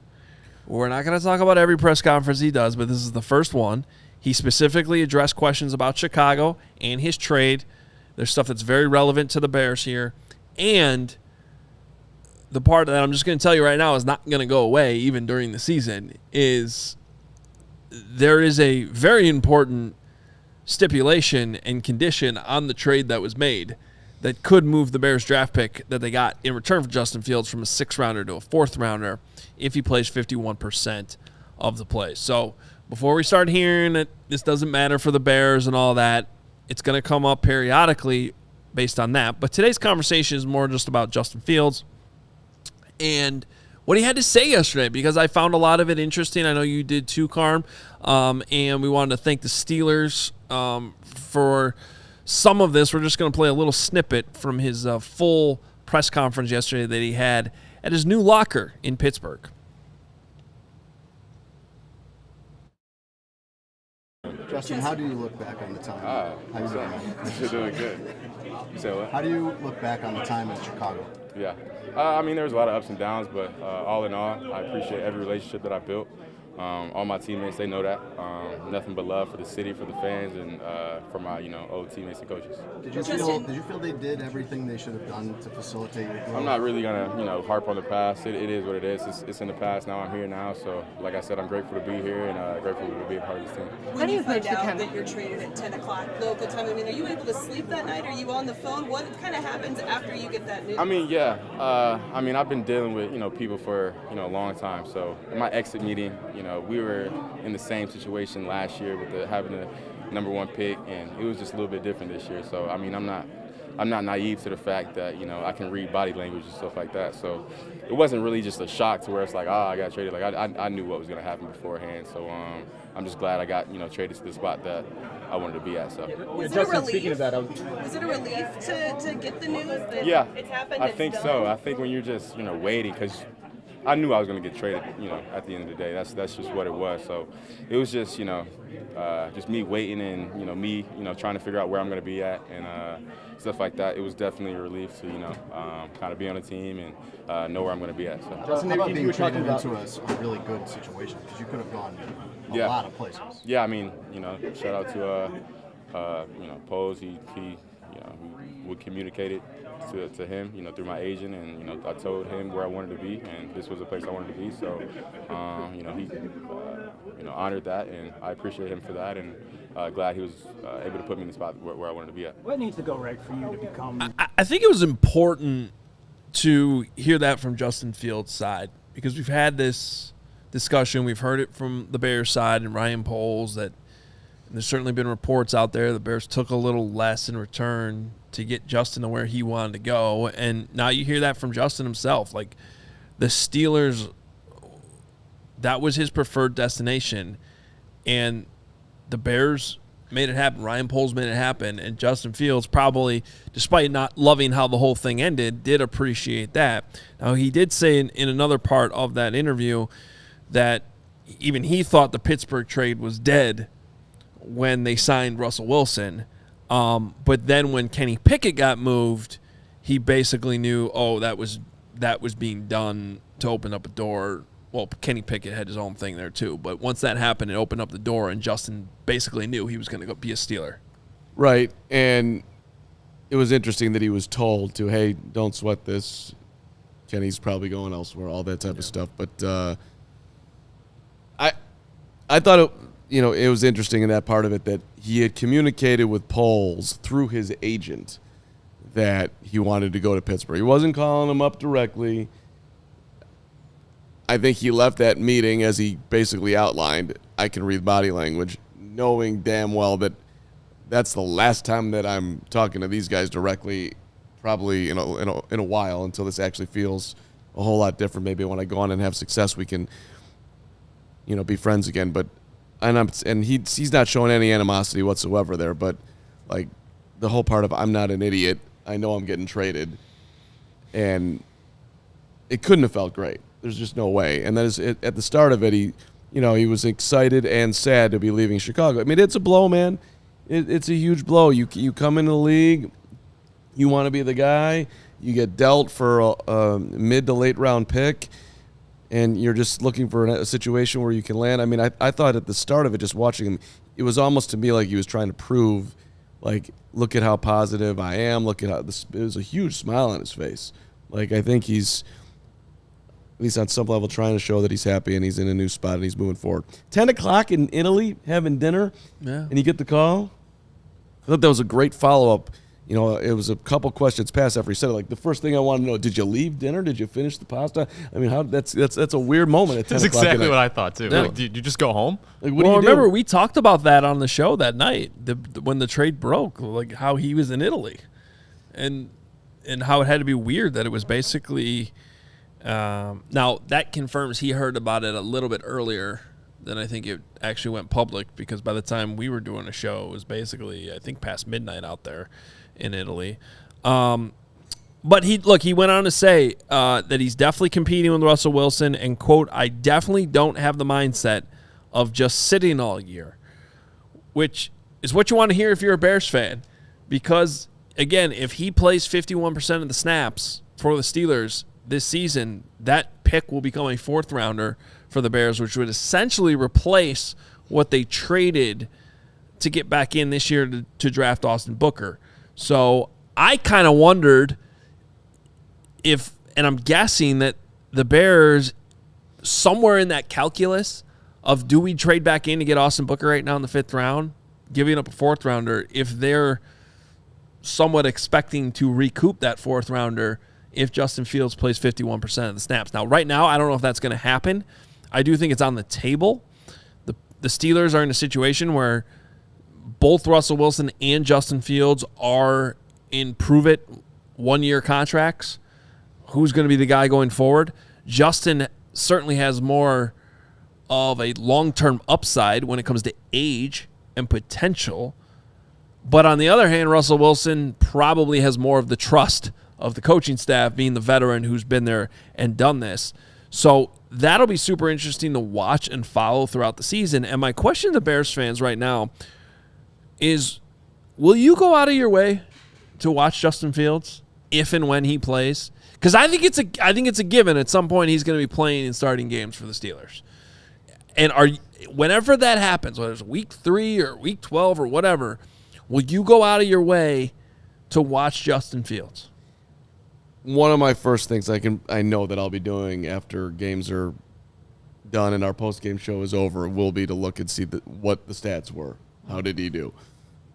We're not going to talk about every press conference he does, but this is the first one. He specifically addressed questions about Chicago and his trade. There's stuff that's very relevant to the Bears here. And the part that I'm just going to tell you right now is not going to go away even during the season is there is a very important stipulation and condition on the trade that was made that could move the Bears draft pick that they got in return for Justin Fields from a 6th-rounder to a 4th-rounder if he plays 51% of the plays. So before we start hearing that this doesn't matter for the Bears and all that, it's going to come up periodically based on that. But today's conversation is more just about Justin Fields and what he had to say yesterday, because I found a lot of it interesting. I know you did too, Carm. And we wanted to thank the Steelers for some of this. We're just going to play a little snippet from his full press conference yesterday that he had at his new locker in Pittsburgh. Justin, how do you look back on the time? How you doing? You're doing good. You say what? How do you look back on the time in Chicago? Yeah. I mean, there was a lot of ups and downs, but all in all, I appreciate every relationship that I built. All my teammates, they know that. Nothing but love for the city, for the fans, and for my, old teammates and coaches. Did you feel they did everything they should have done to facilitate your growth? I'm not really gonna, harp on the past. It is what it is. It's in the past now. I'm here now, so like I said, I'm grateful to be here and grateful to be a part of this team. When you find out that you're traded at 10 o'clock local time, I mean, are you able to sleep that night? Are you on the phone? What kind of happens after you get that news? I mean, yeah. I've been dealing with, people for, a long time. So in my exit meeting, we were in the same situation last year with having the number 1 pick, and it was just a little bit different this year. So, I mean, I'm not naive to the fact that, I can read body language and stuff like that. So it wasn't really just a shock to where it's like, I got traded. Like, I knew what was going to happen beforehand. So I'm just glad I got, traded to the spot that I wanted to be at. So. Was it a relief? Speaking of that, was it a relief to get the news that it's happened? I think so. I think when you're just, waiting, because I knew I was going to get traded, at the end of the day. That's just what it was. So it was just, just me waiting and, me, trying to figure out where I'm going to be at and stuff like that. It was definitely a relief to, kind of be on the team and know where I'm going to be at. So. Justin, how about being traded into a really good situation? Because you could have gone a lot of places. Yeah, I mean, shout out to, Pose. He would communicate it to him, through my agent, and I told him where I wanted to be, and this was the place I wanted to be. So, he, honored that, and I appreciate him for that, and glad he was able to put me in the spot where I wanted to be at. What needs to go right for you to become? I think it was important to hear that from Justin Fields' side, because we've had this discussion. We've heard it from the Bears side and Ryan Poles that there's certainly been reports out there the Bears took a little less in return to get Justin to where he wanted to go. And now you hear that from Justin himself. Like, the Steelers, that was his preferred destination. And the Bears made it happen. Ryan Poles made it happen. And Justin Fields probably, despite not loving how the whole thing ended, did appreciate that. Now, he did say in another part of that interview that even he thought the Pittsburgh trade was dead when they signed Russell Wilson. But then when Kenny Pickett got moved, he basically knew, that was being done to open up a door. Well, Kenny Pickett had his own thing there too. But once that happened, it opened up the door, and Justin basically knew he was going to go be a Steeler. Right, and it was interesting that he was told to, hey, don't sweat this. Kenny's probably going elsewhere, all that type of stuff. But I thought it was interesting in that part of it that he had communicated with Poles through his agent that he wanted to go to Pittsburgh. He wasn't calling him up directly. I think he left that meeting, as he basically outlined, I can read body language, knowing damn well that that's the last time that I'm talking to these guys directly, probably in a while, until this actually feels a whole lot different. Maybe when I go on and have success, we can, be friends again. But he's not showing any animosity whatsoever there. But like the whole part of I'm not an idiot, I know I'm getting traded, and it couldn't have felt great. There's just no way. And then at the start of it, he was excited and sad to be leaving Chicago. I mean, it's a blow, man. It's a huge blow. You come into the league, you want to be the guy, you get dealt for a mid to late round pick, and you're just looking for a situation where you can land. I mean, I thought at the start of it, just watching him, it was almost to me like he was trying to prove, like, look at how positive I am. Look at how this. It was a huge smile on his face. Like, I think he's, at least on some level, trying to show that he's happy and he's in a new spot and he's moving forward. 10 o'clock in Italy, having dinner, and you get the call. I thought that was a great follow-up. It was a couple questions past after he said it. Like, the first thing I wanted to know, did you leave dinner? Did you finish the pasta? I mean, that's a weird moment at 10 That's o'clock. That's exactly what I thought, too. Yeah. Like, did you just go home? Like, what do you do? Remember, we talked about that on the show that night, when the trade broke, like how he was in Italy. And how it had to be weird that it was basically... now, that confirms he heard about it a little bit earlier than I think it actually went public, because by the time we were doing a show, it was basically, I think, past midnight out there in Italy. But he went on to say that he's definitely competing with Russell Wilson and, quote, I definitely don't have the mindset of just sitting all year, which is what you want to hear if you're a Bears fan, because, again, if he plays 51% of the snaps for the Steelers this season, that pick will become a fourth rounder for the Bears, which would essentially replace what they traded to get back in this year to draft Austin Booker. So I kind of wondered if, and I'm guessing that the Bears, somewhere in that calculus of do we trade back in to get Austin Booker right now in the fifth round, giving up a fourth rounder, if they're somewhat expecting to recoup that fourth rounder if Justin Fields plays 51% of the snaps. Now, right now, I don't know if that's going to happen. I do think it's on the table. The Steelers are in a situation where both Russell Wilson and Justin Fields are in prove-it one-year contracts. Who's going to be the guy going forward? Justin certainly has more of a long-term upside when it comes to age and potential. But on the other hand, Russell Wilson probably has more of the trust of the coaching staff, being the veteran who's been there and done this. So that'll be super interesting to watch and follow throughout the season. And my question to Bears fans right now is, will you go out of your way to watch Justin Fields if and when he plays? Because I think it's a given at some point he's going to be playing and starting games for the Steelers. And whenever that happens, whether it's week 3 or week 12 or whatever, will you go out of your way to watch Justin Fields? One of my first things I know that I'll be doing after games are done and our post-game show is over will be to look and see what the stats were. How did he do?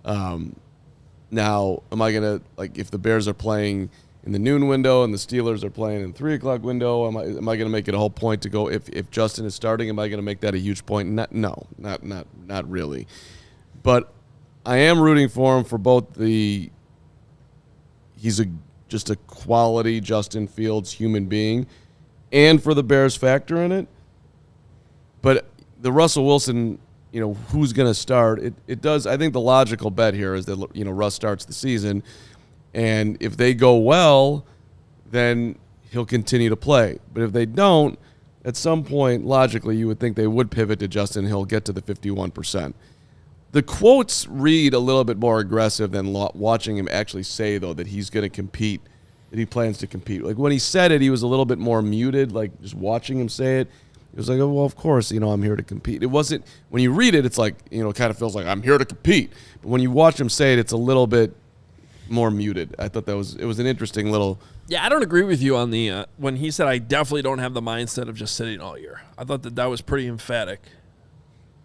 Now, am I going to, like, if the Bears are playing in the noon window and the Steelers are playing in the 3 o'clock window, am I going to make it a whole point to go, if Justin is starting, am I going to make that a huge point? No, not really. But I am rooting for him for both he's just a quality Justin Fields human being, and for the Bears factor in it. But the Russell Wilson, who's going to start, it does. I think the logical bet here is that, Russ starts the season, and if they go well, then he'll continue to play. But if they don't, at some point, logically, you would think they would pivot to Justin Hill, get to the 51%. The quotes read a little bit more aggressive than watching him actually say, though, that he's going to compete, that he plans to compete. Like, when he said it, he was a little bit more muted, like just watching him say it. It was like, oh, well, of course, I'm here to compete. It wasn't, when you read it, it's like, it kind of feels like I'm here to compete. But when you watch him say it, it's a little bit more muted. I thought it was an interesting little. Yeah, I don't agree with you on the, when he said, I definitely don't have the mindset of just sitting all year. I thought that was pretty emphatic.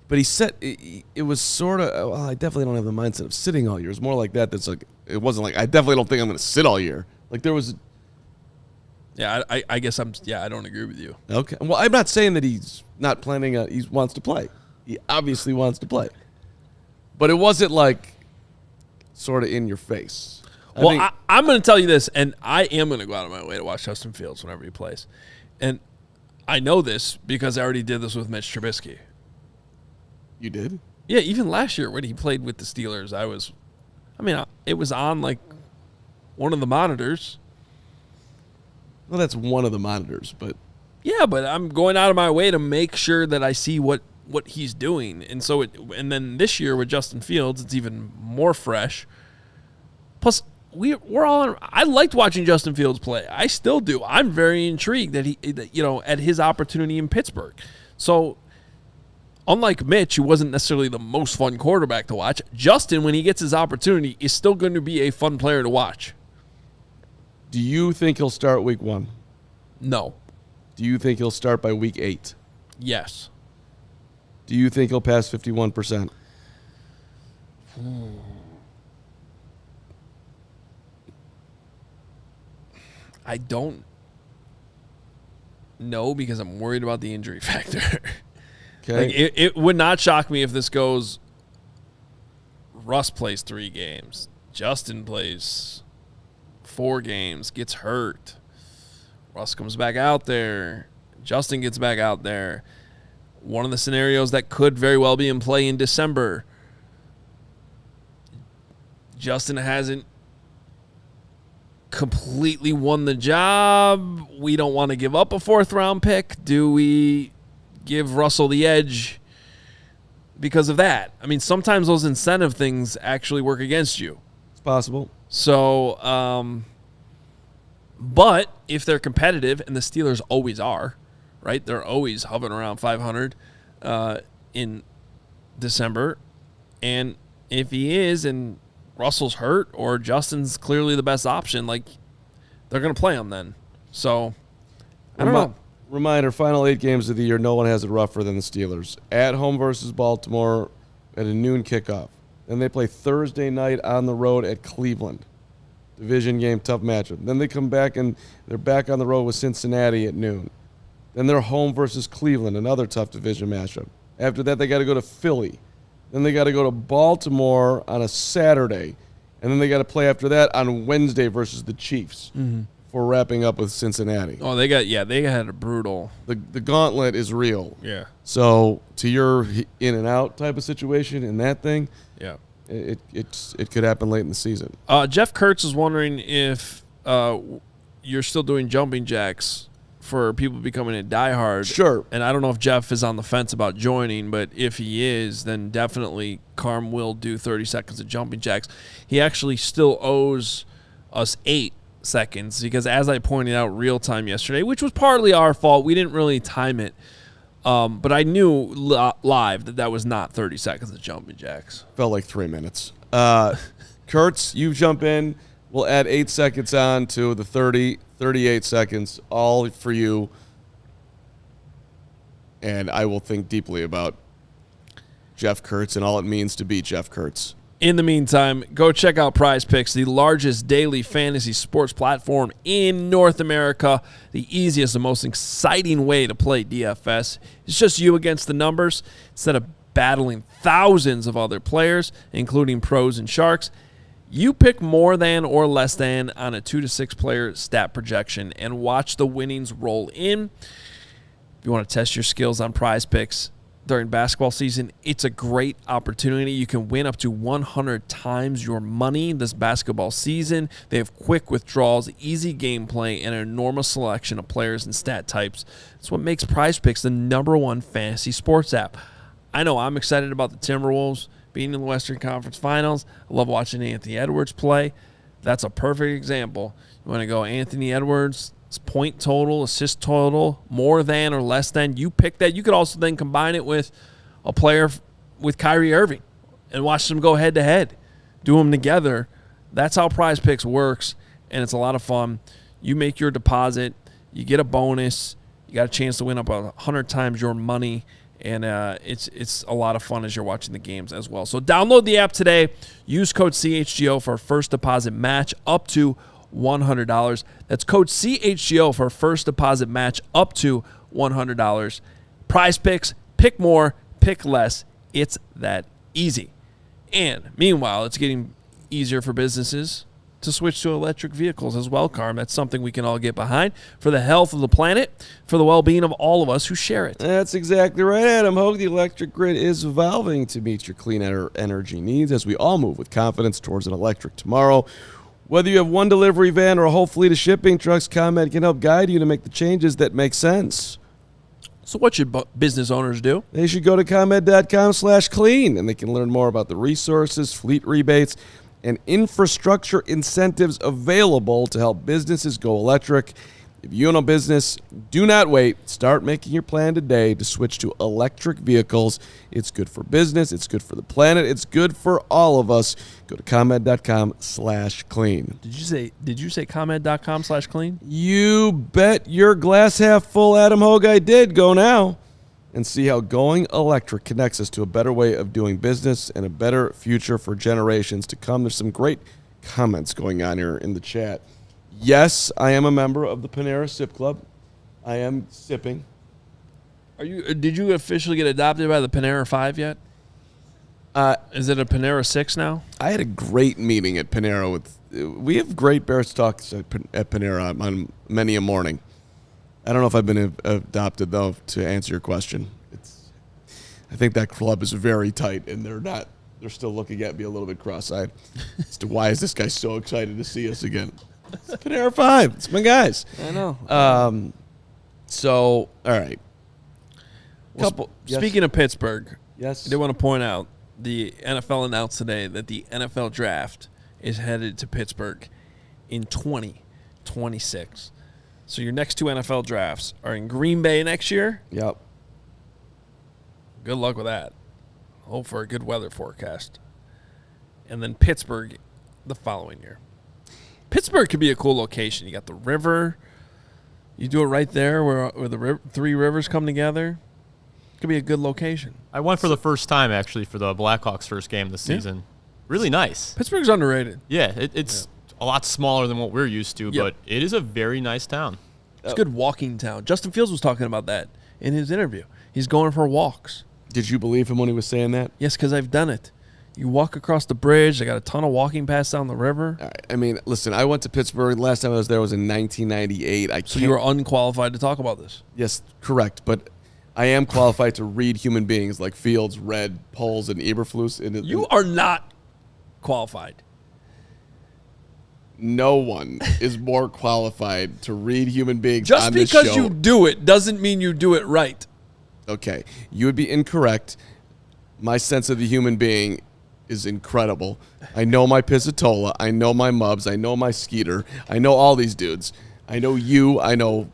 But he said, it was sort of, well, I definitely don't have the mindset of sitting all year. It was more like that. That's like, it wasn't like, I definitely don't think I'm going to sit all year. Like there was. Yeah, I guess I don't agree with you. Okay. Well, I'm not saying that he's not planning, he wants to play. He obviously wants to play. But it wasn't like sort of in your face. I'm going to tell you this, and I am going to go out of my way to watch Justin Fields whenever he plays. And I know this because I already did this with Mitch Trubisky. You did? Yeah, even last year when he played with the Steelers, it was on like one of the monitors. Well, that's one of the monitors, but. Yeah, but I'm going out of my way to make sure that I see what he's doing. And so and then this year with Justin Fields, it's even more fresh. Plus, we're all I liked watching Justin Fields play. I still do. I'm very intrigued that at his opportunity in Pittsburgh. So, unlike Mitch, who wasn't necessarily the most fun quarterback to watch, Justin, when he gets his opportunity, is still going to be a fun player to watch. Do you think he'll start week 1? No. Do you think he'll start by week 8? Yes. Do you think he'll pass 51%? I don't know because I'm worried about the injury factor. Okay. Like it would not shock me if this goes Russ plays 3 games. Justin plays 4 games, gets hurt. Russ comes back out there. Justin gets back out there. One of the scenarios that could very well be in play in December. Justin hasn't completely won the job. We don't want to give up a 4th-round pick. Do we give Russell the edge because of that? I mean, sometimes those incentive things actually work against you. It's possible. So, but if they're competitive, and the Steelers always are, right? They're always hovering around 500 in December. And if he is, and Russell's hurt, or Justin's clearly the best option, like, they're going to play him then. So, I don't know. Reminder, final 8 games of the year, no one has it rougher than the Steelers. At home versus Baltimore at a noon kickoff. Then they play Thursday night on the road at Cleveland. Division game, tough matchup. Then they come back and they're back on the road with Cincinnati at noon. Then they're home versus Cleveland, another tough division matchup. After that, they got to go to Philly. Then they got to go to Baltimore on a Saturday. And then they got to play after that on Wednesday versus the Chiefs. Mm-hmm. For wrapping up with Cincinnati. Oh, they had a brutal. The gauntlet is real. Yeah. So to your in and out type of situation in that thing, yeah, it could happen late in the season. Jeff Kurtz is wondering if you're still doing jumping jacks for people becoming a diehard. Sure. And I don't know if Jeff is on the fence about joining, but if he is, then definitely Carm will do 30 seconds of jumping jacks. He actually still owes us 8 seconds because, as I pointed out real time yesterday, which was partly our fault, we didn't really time it, but I knew live that was not 30 seconds of jumping jacks. Felt like 3 minutes. Kurtz, you jump in. We'll add 8 seconds on to the 30, 38 seconds, all for you. And I will think deeply about Jeff Kurtz and all it means to be Jeff Kurtz. In the meantime, go check out Prize Picks, the largest daily fantasy sports platform in North America. The easiest and most exciting way to play DFS. It's just you against the numbers. Instead of battling thousands of other players, including pros and sharks, you pick more than or less than on a 2 to 6 player stat projection and watch the winnings roll in. If you want to test your skills on Prize Picks during basketball season, it's a great opportunity. You can win up to 100 times your money this basketball season. They have quick withdrawals, easy gameplay, and an enormous selection of players and stat types. That's what makes Prize Picks the #1 fantasy sports app. I know I'm excited about the Timberwolves being in the Western Conference Finals. I love watching Anthony Edwards play. That's a perfect example. You want to go Anthony Edwards, point total, assist total, more than or less than. You pick that. You could also then combine it with a player with Kyrie Irving and watch them go head-to-head. Do them together. That's how Prize Picks works, and it's a lot of fun. You make your deposit. You get a bonus. You got a chance to win up 100 times your money, and it's a lot of fun as you're watching the games as well. So download the app today. Use code CHGO for a first deposit match up to $100. That's code CHGO for a first deposit match up to $100. Prize Picks, pick more, pick less. It's that easy. And meanwhile, it's getting easier for businesses to switch to electric vehicles as well, Carm. That's something we can all get behind for the health of the planet, for the well-being of all of us who share it. That's exactly right, Adam. Hoge, the electric grid is evolving to meet your clean energy needs as we all move with confidence towards an electric tomorrow. Whether you have one delivery van or a whole fleet of shipping trucks, ComEd can help guide you to make the changes that make sense. So what should business owners do? They should go to ComEd.com/clean, and they can learn more about the resources, fleet rebates, and infrastructure incentives available to help businesses go electric. If you own a business, do not wait. Start making your plan today to switch to electric vehicles. It's good for business. It's good for the planet. It's good for all of us. Go to ComEd.com/clean. Did you say ComEd.com/clean? You bet your glass half full, Adam Hoge. I did. Go now and see how going electric connects us to a better way of doing business and a better future for generations to come. There's some great comments going on here in the chat. Yes, I am a member of the Panera Sip Club. I am sipping. Did you officially get adopted by the Panera 5 yet? Is it a Panera 6 now? I had a great meeting at Panera we have great Bears talks at Panera on many a morning. I don't know if I've been adopted, though, to answer your question. I think that club is very tight, and they're still looking at me a little bit cross-eyed as to why is this guy so excited to see us again. It's Panera 5. It's my guys. I know. So, all right. Speaking of Pittsburgh, Yes. I did want to point out the NFL announced today that the NFL draft is headed to Pittsburgh in 2026. So your next 2 NFL drafts are in Green Bay next year. Yep. Good luck with that. Hope for a good weather forecast. And then Pittsburgh the following year. Pittsburgh could be a cool location. You got the river. You do it right there where the 3 rivers come together. Could be a good location. I went for the first time, actually, for the Blackhawks' first game this season. Really nice. Pittsburgh's underrated. Yeah, it's a lot smaller than what we're used to, but it is a very nice town. It's a good walking town. Justin Fields was talking about that in his interview. He's going for walks. Did you believe him when he was saying that? Yes, because I've done it. You walk across the bridge. They got a ton of walking paths down the river. All right. I mean, listen, I went to Pittsburgh. Last time I was there was in 1998. So you were unqualified to talk about this. Yes, correct. But I am qualified to read human beings like Fields, Red, Poles, and Eberflus. You are not qualified. No one is more qualified to read human beings Just on this show. because you do it doesn't mean you do it right. Okay, you would be incorrect. My sense of the human being is incredible. I know my Pizzatola. I know my Mubs. I know my Skeeter. I know all these dudes. I know you. I know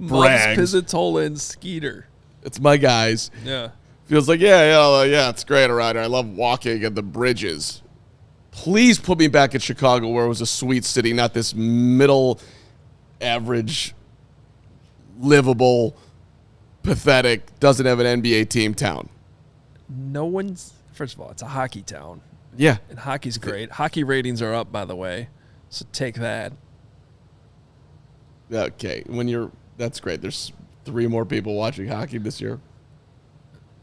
Mubs, Pizzatola, and Skeeter. It's my guys. Yeah. Feels like, yeah, it's great around here. I love walking at the bridges. Please put me back in Chicago where it was a sweet city, not this middle average, livable, pathetic, doesn't have an NBA team town. No one's. First of all, it's a hockey town. Yeah. And hockey's great. Hockey ratings are up, by the way. So take that. Okay. That's great. There's 3 more people watching hockey this year.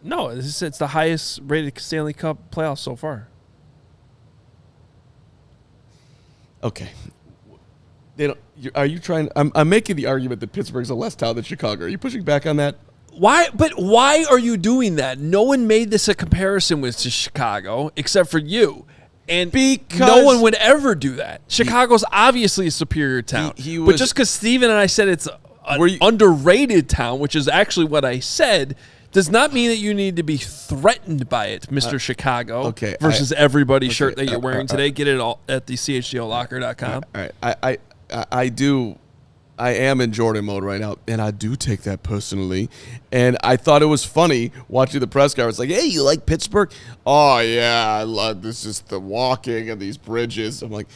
No, it's the highest rated Stanley Cup playoffs so far. Okay. Are you trying? I'm making the argument that Pittsburgh's a less town than Chicago. Are you pushing back on that? Why? But why are you doing that? No one made this a comparison with Chicago except for you, and because no one would ever do that. Chicago's obviously a superior town, but just because Steven and I said it's an underrated town, which is actually what I said, does not mean that you need to be threatened by it, Mr. Chicago. Okay, versus every shirt that you're wearing today. Get it all at the CHGOlocker.com. All right, I am in Jordan mode right now, and I do take that personally. And I thought it was funny watching the press conference. Like, hey, you like Pittsburgh? Oh, yeah, I love this. Is the walking and these bridges. I'm like,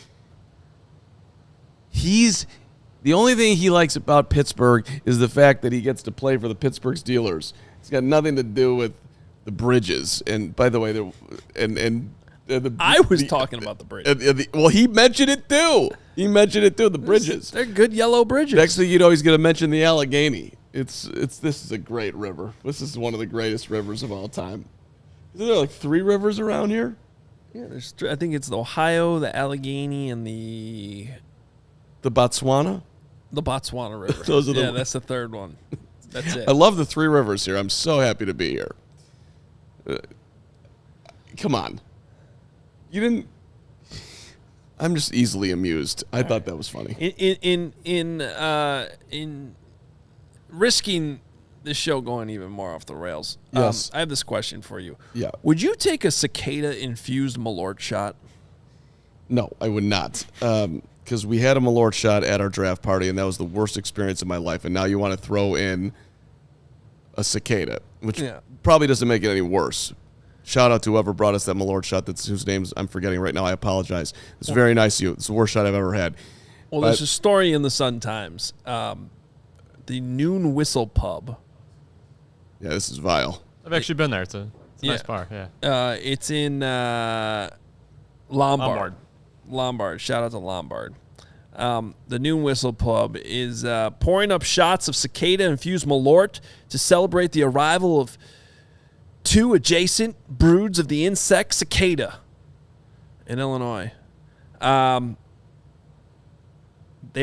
the only thing he likes about Pittsburgh is the fact that he gets to play for the Pittsburgh Steelers. It's got nothing to do with the bridges. And by the way, I was talking about the bridges. Well, he mentioned it too. The bridges. They're good yellow bridges. Next thing you know, he's going to mention the Allegheny. This is a great river. This is one of the greatest rivers of all time. Isn't there like 3 rivers around here? Yeah, I think it's the Ohio, the Allegheny, and the Botswana? The Botswana River. Those are that's the third one. That's it. I love the 3 rivers here. I'm so happy to be here. Come on. You didn't. I'm just easily amused. I thought that was funny. In risking this show going even more off the rails, yes. I have this question for you. Yeah. Would you take a Cicada-infused malort shot? No, I would not. Because we had a malort shot at our draft party, and that was the worst experience of my life. And now you want to throw in a cicada, which probably doesn't make it any worse. Shout out to whoever brought us that malort shot. Whose names I'm forgetting right now. I apologize. It's very nice of you. It's the worst shot I've ever had. Well, there's a story in the Sun-Times. The Noon Whistle Pub. Yeah, this is vile. I've actually been there. It's a nice bar. Yeah. It's in Lombard. Shout out to Lombard. The Noon Whistle Pub is pouring up shots of cicada-infused malort to celebrate the arrival of 2 adjacent broods of the insect cicada in Illinois. They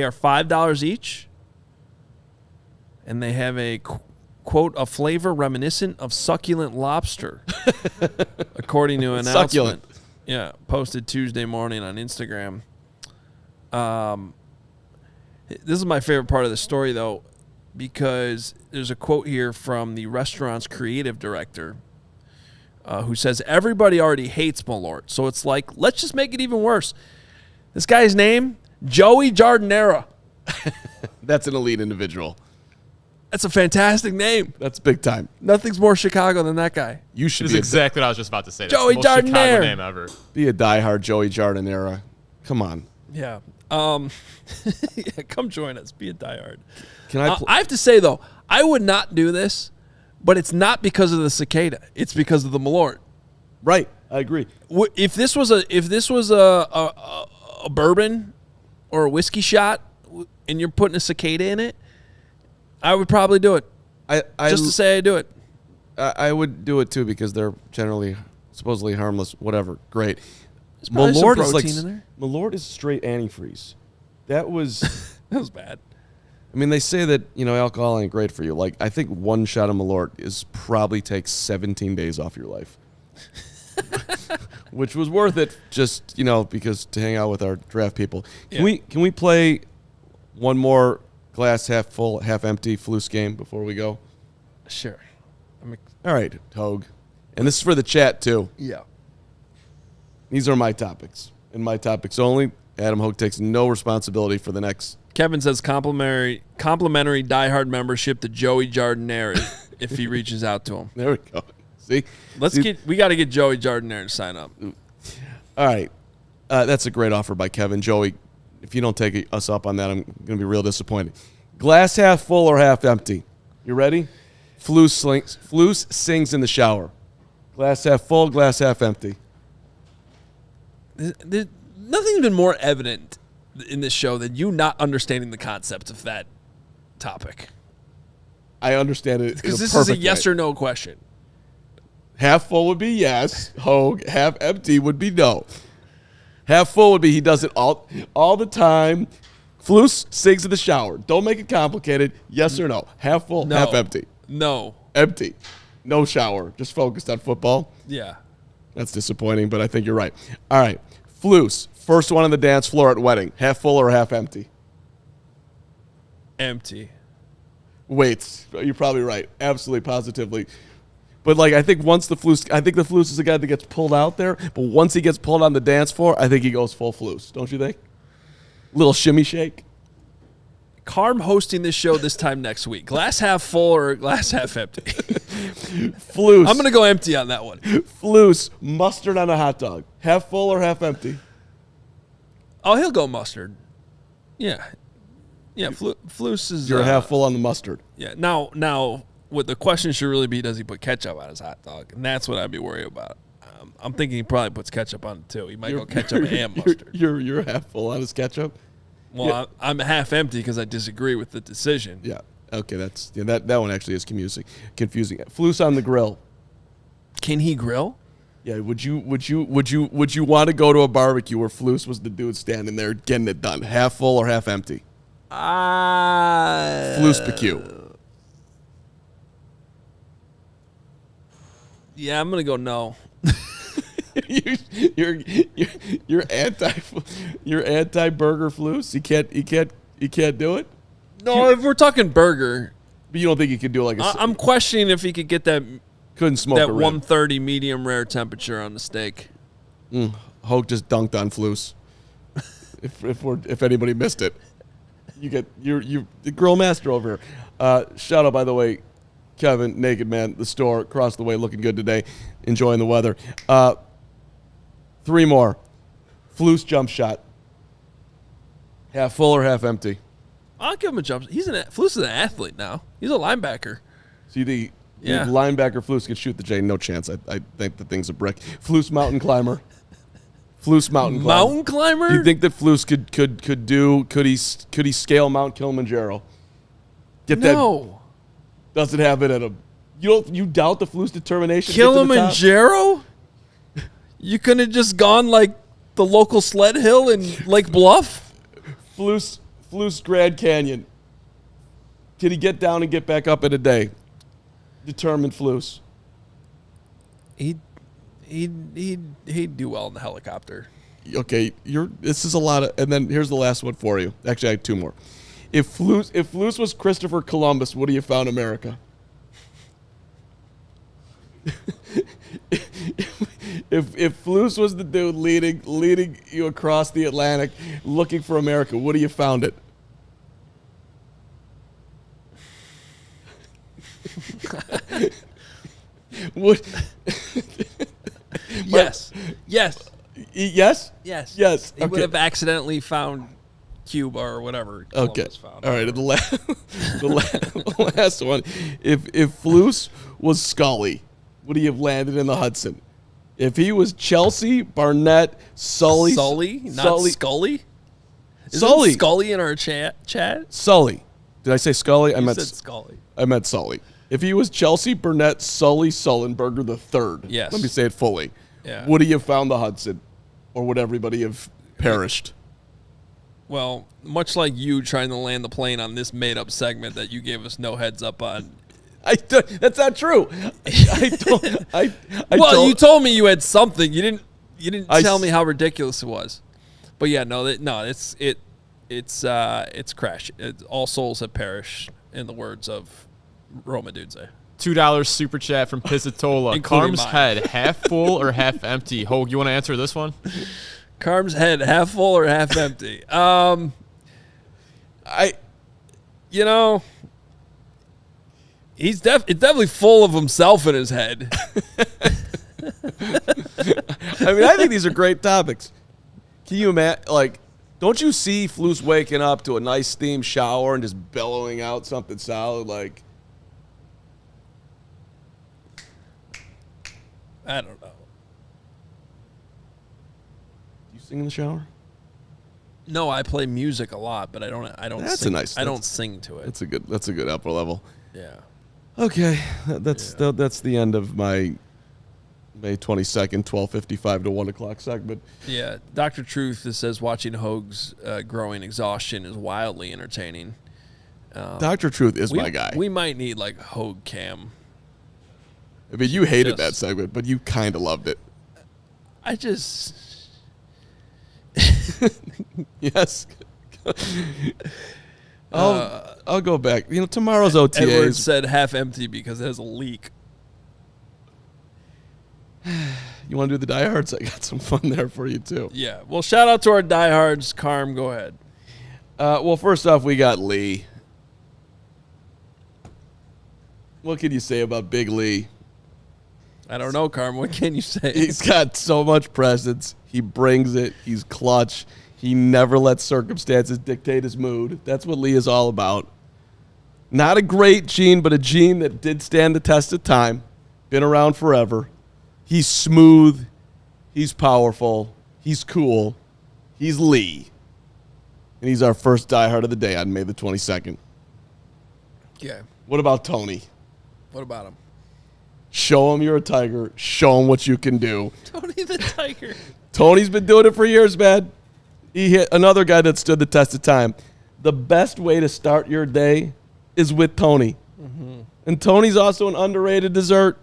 are $5 each, and they have a quote, a flavor reminiscent of succulent lobster, according to an announcement. Succulent. Yeah, posted Tuesday morning on Instagram. This is my favorite part of the story, though, because there's a quote here from the restaurant's creative director, who says, everybody already hates malort, so it's like, let's just make it even worse. This guy's name, Joey Jardinera. That's an elite individual. That's a fantastic name. That's big time. Nothing's more Chicago than that guy. You should This be is exactly what I was just about to say. That's Joey the most Chicago Jardinera. name ever. Be a diehard Joey Jardinera. Come on. Yeah. Yeah, come join us. Be a diehard. Can I? I have to say, though, I would not do this, but it's not because of the cicada. It's because of the malort. Right. I agree. If this was a bourbon or a whiskey shot, and you're putting a cicada in it, I would probably do it. Just to say I do it. I would do it too because they're generally supposedly harmless. Whatever. Great. Malort is like in there. Malort is straight antifreeze. That was that was bad. I mean, they say that alcohol ain't great for you. Like, I think one shot of Malort probably takes 17 days off your life, which was worth it. Just because to hang out with our draft people. Can we play one more glass half full, half empty Flus game before we go? Sure. All right, Hoge, and this is for the chat too. Yeah. These are my topics, and my topics only. Adam Hoge takes no responsibility for the next. Kevin says complimentary diehard membership to Joey Jardinera if he reaches out to him. There we go. See? We got to get Joey Jardinera to sign up. All right. That's a great offer by Kevin. Joey, if you don't take us up on that, I'm going to be real disappointed. Glass half full or half empty? You ready? Flus sings in the shower. Glass half full, glass half empty. Nothing's been more evident in this show than you not understanding the concept of that topic. I understand it because this is a yes or no question. Half full would be yes. Hoge. Half empty would be no. Half full would be he does it all the time. Flus sings in the shower. Don't make it complicated. Yes or no. Half full, no. half empty. No. Empty. No shower. Just focused on football. Yeah. That's disappointing, but I think you're right. All right. Flus, first one on the dance floor at wedding. Half full or half empty? Empty. Wait. You're probably right. Absolutely, positively. But, like, I think the Flus is a guy that gets pulled out there. But once he gets pulled on the dance floor, I think he goes full Flus. Don't you think? Little shimmy shake. Carm hosting this show this time next week. Glass half full or glass half empty? Flus. I'm going to go empty on that one. Flus, mustard on a hot dog. Half full or half empty? Oh, he'll go mustard. Yeah. Yeah, Flus is... You're half full on the mustard. Yeah. Now, what the question should really be, does he put ketchup on his hot dog? And that's what I'd be worried about. I'm thinking he probably puts ketchup on it, too. He might go ketchup and mustard. You're half full on his ketchup? Well, yeah. I'm half empty because I disagree with the decision. Yeah. Okay, that one actually is confusing. Flus on the grill. Can he grill? Yeah. Would you want to go to a barbecue where Flus was the dude standing there getting it done? Half full or half empty? Flus PQ. Yeah, I'm gonna go no. You're anti burger Flus. You can't do it. No, if we're talking burger, but you don't think he could do I'm questioning if he could get that. Couldn't smoke that a 130 medium rare temperature on the steak. Hoge just dunked on Flus. if anybody missed it, you're the grill master over here. Shout out, by the way, Kevin, Naked Man, the store across the way, looking good today, enjoying the weather. 3 more. Flus jump shot. Half full or half empty? I'll give him a jump. Flus is an athlete now. He's a linebacker. See the linebacker Flus could shoot the J. No chance. I think the thing's a brick. Flus mountain climber. Flus mountain climber. Mountain climber? Do you think that Flus could he scale Mount Kilimanjaro? No. Doesn't have it at a. You doubt the Flus determination? Kilimanjaro? You couldn't have just gone like the local sled hill in Lake Bluff? Flus Grand Canyon. Can he get down and get back up in a day? Determined Flus. He'd do well in the helicopter. Okay, this is a lot of, and then here's the last one for you. Actually, I have 2 more. If Flus was Christopher Columbus, would he have found America? If Flus was the dude leading you across the Atlantic looking for America, would he have found it? Yes. Yes? Yes. He Okay. would have accidentally found Cuba or whatever Columbus found. All right. The last one. If Flus was Scully, would he have landed in the Hudson? If he was Chelsea, Barnett, Sully. Not Scully? Sully. Isn't Scully in our chat? Sully. Did I say Scully? You said Scully. I meant Sully. If he was Chelsea, Burnett, Sully, Sullenberger III. Yes. Let me say it fully. Yeah. Would he have found the Hudson? Or would everybody have perished? Well, much like you trying to land the plane on this made-up segment that you gave us no heads up on. That's not true. You told me you had something. You didn't tell me how ridiculous it was. But yeah, it's crash. All souls have perished, in the words of Roma Dudze. $2 super chat from Pizzatola. Carm's head, half full or half empty? Hoge, you want to answer this one? Carm's head, half full or half empty? It's definitely full of himself in his head. I mean, I think these are great topics. Can you imagine, like, don't you see Flus waking up to a nice steam shower and just bellowing out something solid? Like, I don't know. you sing in the shower? No, I play music a lot, but I don't. That's sing, a nice. I don't sing to it. That's a good upper level. Yeah. Okay, that's the end of my May 22nd, 12:55 to 1 o'clock segment. Yeah. Dr. Truth says watching Hoge's growing exhaustion is wildly entertaining. Dr. Truth is my guy. We might need like Hoge Cam. I mean, you hated that segment, but you kind of loved it. I just. Yes. I'll go back. You know, tomorrow's OTAs. Edward said half empty because it has a leak. You want to do the diehards? I got some fun there for you, too. Yeah. Well, shout out to our diehards. Carm, go ahead. Well, first off, we got Lee. What can you say about Big Lee? I don't know, Carm. What can you say? He's got so much presence. He brings it. He's clutch. He never lets circumstances dictate his mood. That's what Lee is all about. Not a great gene, but a gene that did stand the test of time. Been around forever. He's smooth. He's powerful. He's cool. He's Lee. And he's our first diehard of the day on May the 22nd. Yeah. What about Tony? What about him? Show him you're a tiger. Show him what you can do. Tony the Tiger. Tony's been doing it for years, man. He hit another guy that stood the test of time. The best way to start your day is with Tony. Mm-hmm. And Tony's also an underrated dessert.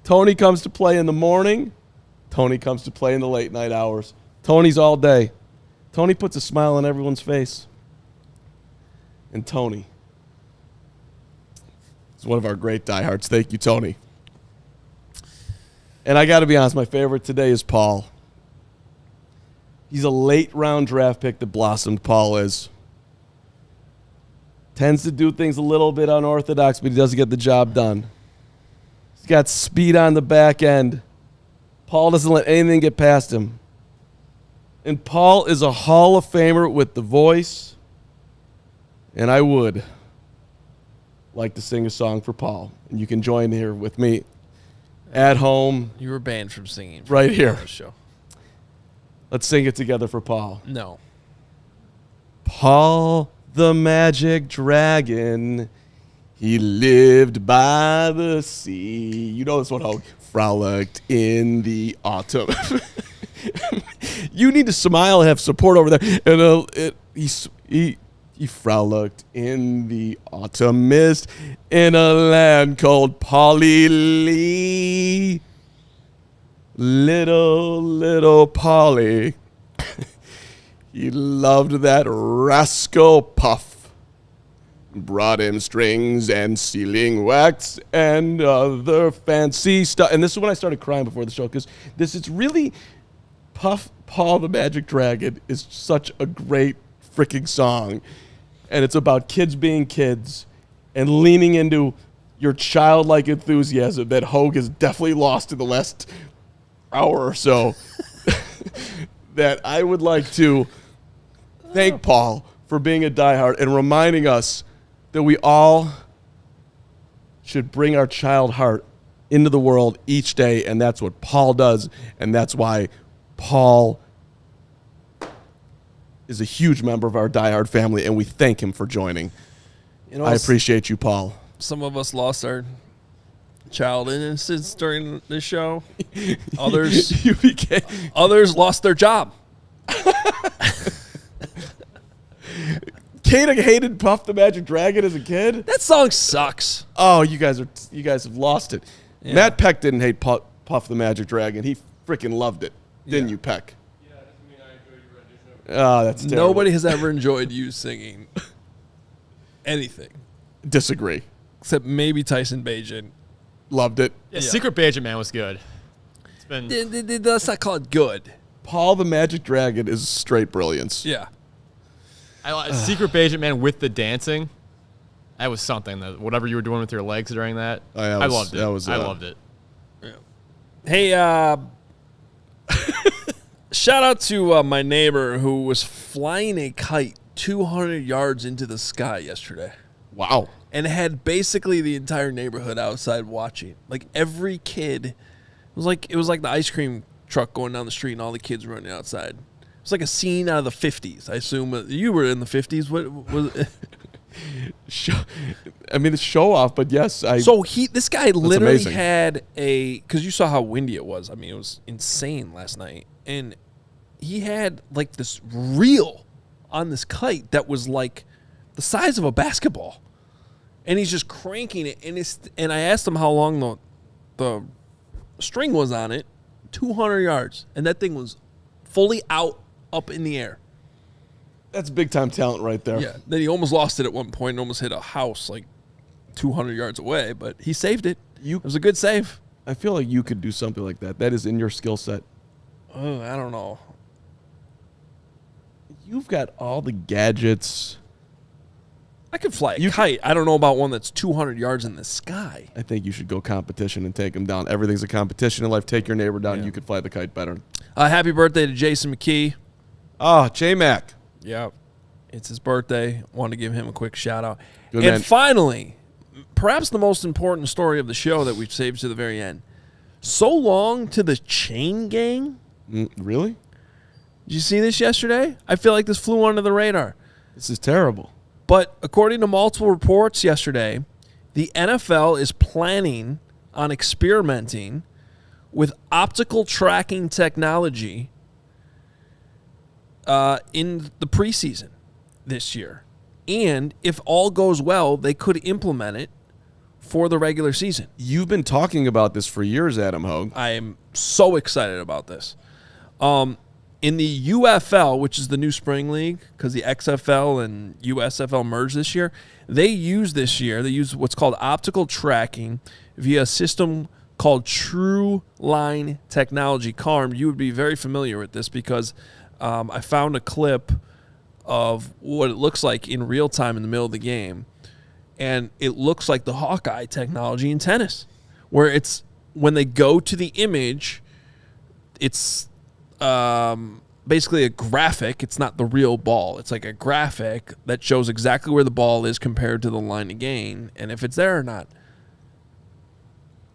Tony comes to play in the morning. Tony comes to play in the late night hours. Tony's all day. Tony puts a smile on everyone's face. And Tony is one of our great diehards. Thank you, Tony. And I got to be honest, my favorite today is Paul. He's a late-round draft pick that blossomed, Paul is. Tends to do things a little bit unorthodox, but he doesn't get the job done. He's got speed on the back end. Paul doesn't let anything get past him. And Paul is a Hall of Famer with the voice. And I would like to sing a song for Paul. And you can join here with me at home. You were banned from singing. Right here. Show. Let's sing it together for Paul. No. Paul the Magic Dragon, he lived by the sea. You know this one, Hoge. Frolicked in the autumn. You need to smile and have support over there. And he frolicked in the autumn mist in a land called Polly. Little Polly. He loved that rascal Puff. Brought him strings and sealing wax and other fancy stuff. And this is when I started crying before the show, because it's really Puff, Paul the Magic Dragon is such a great freaking song. And it's about kids being kids and leaning into your childlike enthusiasm that Hoge has definitely lost in the last hour or so. That I would like to thank Paul for being a diehard and reminding us that we all should bring our child heart into the world each day, and that's what Paul does, and that's why Paul is a huge member of our diehard family, and we thank him for joining. You know, I appreciate you, Paul. Some of us lost our child innocence during this show. Others, others lost their job. Kate hated Puff the Magic Dragon as a kid. That song sucks. Oh, you guys have lost it. Yeah. Matt Peck didn't hate Puff the Magic Dragon. He freaking loved it. Didn't you, Peck? Yeah, that doesn't mean I enjoyed your rendition. Oh, that's terrible. Nobody has ever enjoyed you singing anything. Disagree. Except maybe Tyson Bagent. Loved it. Yeah, Secret Bagent Man was good. It's been. Let's not call it good. Paul the Magic Dragon is straight brilliance. Yeah. Secret Bagent Man with the dancing. That was something. That whatever you were doing with your legs during that, I loved it. I loved it. Yeah. Hey, Shout out to my neighbor who was flying a kite 200 yards into the sky yesterday. Wow. And had basically the entire neighborhood outside watching. Like every kid, it was like the ice cream truck going down the street and all the kids running outside. It was like a scene out of the 50s. I assume you were in the 50s. What was it? I mean, it's show off, but yes. So this guy literally amazing. had because you saw how windy it was. I mean, it was insane last night. And he had like this reel on this kite that was like the size of a basketball. And he's just cranking it. And I asked him how long the string was on it. 200 yards. And that thing was fully up in the air. That's big time talent right there. Yeah. Then he almost lost it at one point and almost hit a house like 200 yards away, but he saved it. It was a good save. I feel like you could do something like that. That is in your skill set. Oh, I don't know. You've got all the gadgets. I could fly a kite. I don't know about one that's 200 yards in the sky. I think you should go competition and take them down. Everything's a competition in life. Take your neighbor down. Yeah. You could fly the kite better. Happy birthday to Jason McKee. Oh, J-Mac. Yeah. It's his birthday. Want to give him a quick shout out. Good and man. finally, perhaps the most important story of the show that we've saved to the very end. So long to the chain gang. Really? Did you see this yesterday? I feel like this flew under the radar. This is terrible. But according to multiple reports yesterday, the NFL is planning on experimenting with optical tracking technology in the preseason this year. And if all goes well, they could implement it for the regular season. You've been talking about this for years, Adam Hoge. I am so excited about this. In the UFL, which is the new spring league, because the XFL and USFL merged this year, they use what's called optical tracking via a system called True Line Technology. Carm, you would be very familiar with this because I found a clip of what it looks like in real time in the middle of the game, and it looks like the Hawkeye technology in tennis, where it's when they go to the image, it's basically a graphic. It's not the real ball. It's like a graphic that shows exactly where the ball is compared to the line of gain and if it's there or not.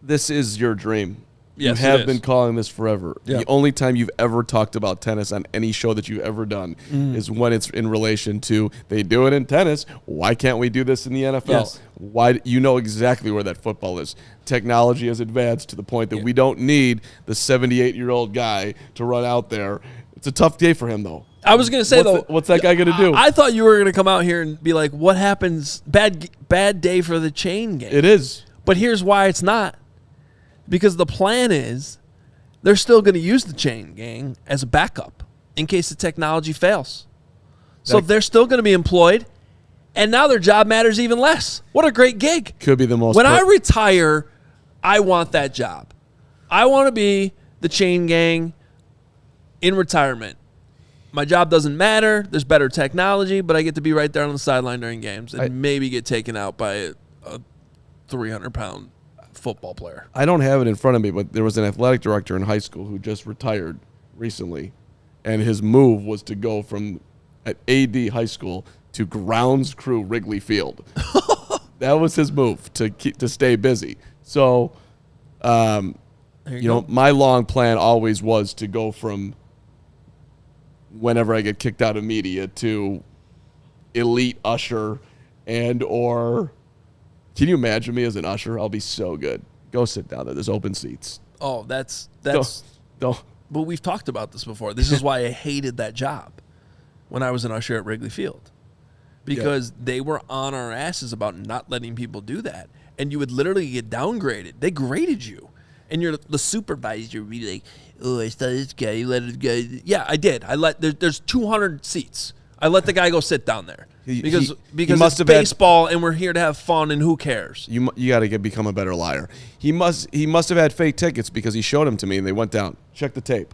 This is your dream. Yes, you have been calling this forever. Yep. The only time you've ever talked about tennis on any show that you've ever done is when it's in relation to they do it in tennis. Why can't we do this in the NFL? Yes. Why? You know exactly where that football is. Technology has advanced to the point that we don't need the 78-year-old guy to run out there. It's a tough day for him, though. I was going to say, what's that guy going to do? I thought you were going to come out here and be like, what happens? Bad day for the chain gang. It is. But here's why it's not. Because the plan is they're still going to use the chain gang as a backup in case the technology fails. So they're still going to be employed, and now their job matters even less. What a great gig. Could be the most. When I retire, I want that job. I want to be the chain gang in retirement. My job doesn't matter. There's better technology, but I get to be right there on the sideline during games and maybe get taken out by a 300-pound football player. I don't have it in front of me, but there was an athletic director in high school who just retired recently, and his move was to go from at AD high school to grounds crew Wrigley Field. That was his move to stay busy. So, my long plan always was to go from whenever I get kicked out of media to elite usher or. Can you imagine me as an usher? I'll be so good. Go sit down there. There's open seats. Oh, that's. Don't. But we've talked about this before. This is why I hated that job when I was an usher at Wrigley Field, because they were on our asses about not letting people do that, and you would literally get downgraded. They graded you, and you're the supervisor would be like, "Oh, I saw this guy. You let it go." Yeah, I did. There's 200 seats. I let the guy go sit down there because it's baseball and we're here to have fun and who cares? You got to become a better liar. He must have had fake tickets because he showed them to me and they went down. Check the tape.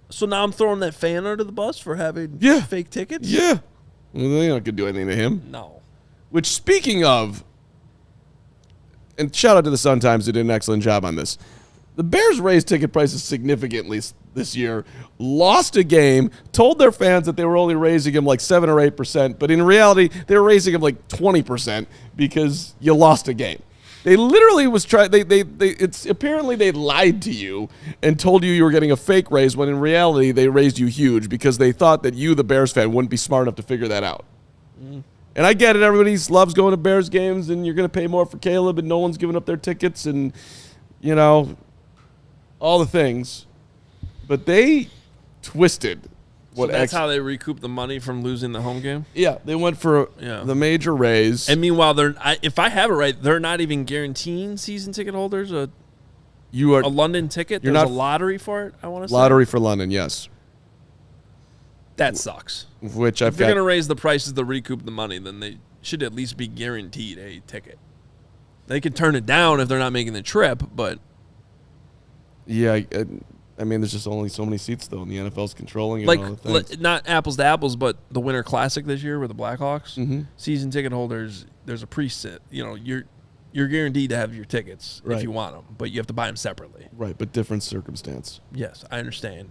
So now I'm throwing that fan under the bus for having fake tickets? Yeah. Well, they're not going to do anything to him. No. Which, speaking of, and shout out to the Sun-Times who did an excellent job on this, The Bears raised ticket prices significantly this year, lost a game, told their fans that they were only raising them like 7 or 8%, but in reality, they were raising them like 20% because you lost a game. They literally was trying. It's apparently they lied to you and told you were getting a fake raise when in reality they raised you huge because they thought that you, the Bears fan, wouldn't be smart enough to figure that out. And I get it. Everybody loves going to Bears games, and you're going to pay more for Caleb, and no one's giving up their tickets, and all the things. But they twisted. So that's how they recoup the money from losing the home game? Yeah, they went for the major raise. And meanwhile, if I have it right, they're not even guaranteeing season ticket holders a London ticket. There's a lottery for it, I want to say. Lottery for London, yes. That sucks. If they're going to raise the prices to recoup the money, then they should at least be guaranteed a ticket. They can turn it down if they're not making the trip, but... Yeah, I mean, there's just only so many seats, though, and the NFL's controlling it. All the things. Not apples to apples, but the Winter Classic this year with the Blackhawks, season ticket holders, there's a preset. You're guaranteed to have your tickets if you want them, but you have to buy them separately. Right, but different circumstance. Yes, I understand.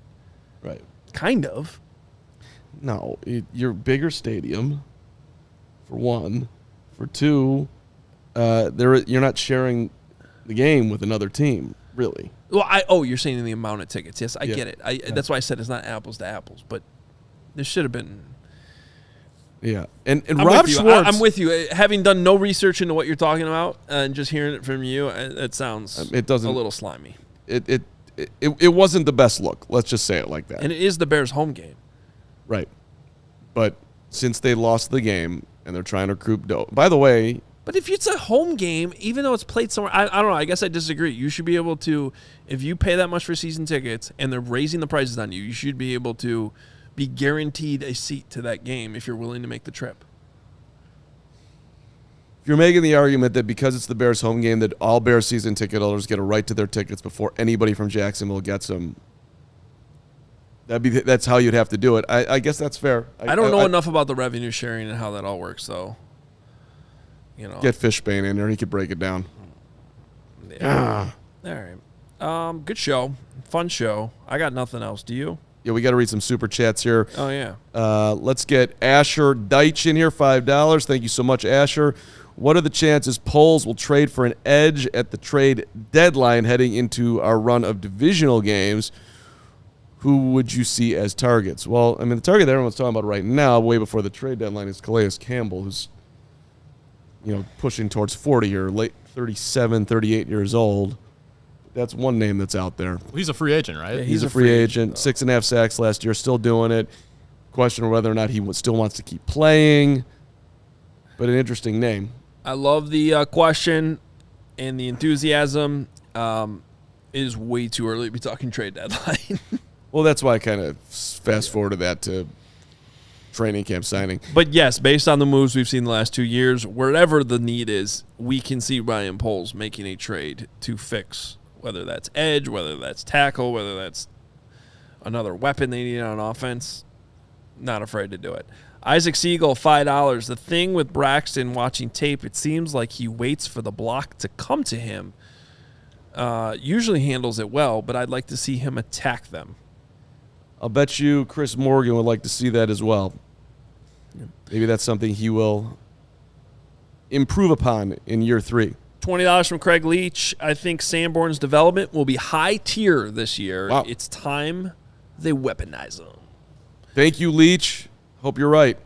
Right. Kind of. No, you're bigger stadium, for one. For two, you're not sharing the game with another team, really. Well, you're saying the amount of tickets. Yes, I get it. That's why I said it's not apples to apples, but there should have been. Yeah, and Rob Schwartz. I'm with you. Having done no research into what you're talking about and just hearing it from you, it sounds a little slimy. It wasn't the best look. Let's just say it like that. And it is the Bears' home game. Right. But since they lost the game and they're trying to recoup dough. By the way. But if it's a home game, even though it's played somewhere, I don't know. I guess I disagree. You should be able to, if you pay that much for season tickets and they're raising the prices on you, you should be able to be guaranteed a seat to that game if you're willing to make the trip. If you're making the argument that because it's the Bears' home game that all Bears season ticket holders get a right to their tickets before anybody from Jacksonville gets them, that's how you'd have to do it. I guess that's fair. I don't know enough about the revenue sharing and how that all works, though. Get Fishbane in there. He could break it down. Yeah. All right. Good show. Fun show. I got nothing else. Do you? Yeah, we got to read some super chats here. Oh, yeah. Let's get Asher Deitch in here, $5. Thank you so much, Asher. What are the chances Poles will trade for an edge at the trade deadline heading into our run of divisional games? Who would you see as targets? Well, I mean, the target that everyone's talking about right now, way before the trade deadline, is Calais Campbell, who's pushing towards 40 or late 37, 38 years old. That's one name that's out there. Well, he's a free agent, right? Yeah, he's a free agent. 6.5 sacks last year, still doing it. Question of whether or not he still wants to keep playing. But an interesting name. I love the question and the enthusiasm. It is way too early to be talking trade deadline. Well, that's why I kind of fast forwarded that to training camp signing. But yes, based on the moves we've seen the last 2 years, wherever the need is, we can see Ryan Poles making a trade to fix, whether that's edge, whether that's tackle, whether that's another weapon they need on offense. Not afraid to do it. Isaac Siegel, $5. The thing with Braxton watching tape, it seems like he waits for the block to come to him. Usually handles it well, but I'd like to see him attack them. I'll bet you Chris Morgan would like to see that as well. Maybe that's something he will improve upon in year 3. $20 from Craig Leach. I think Sanborn's development will be high tier this year. Wow. It's time they weaponize him. Thank you, Leach. Hope you're right.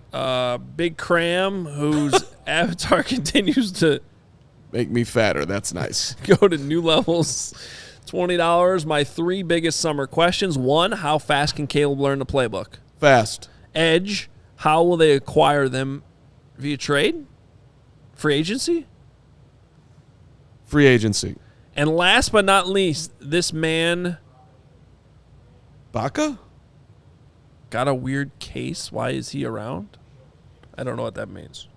Big Cram, whose avatar continues to make me fatter. That's nice. Go to new levels. $20. My 3 biggest summer questions. 1, how fast can Caleb learn the playbook? Fast. Edge, how will they acquire them via trade? Free agency? Free agency. And last but not least, this man Baca? Got a weird case. Why is he around? I don't know what that means.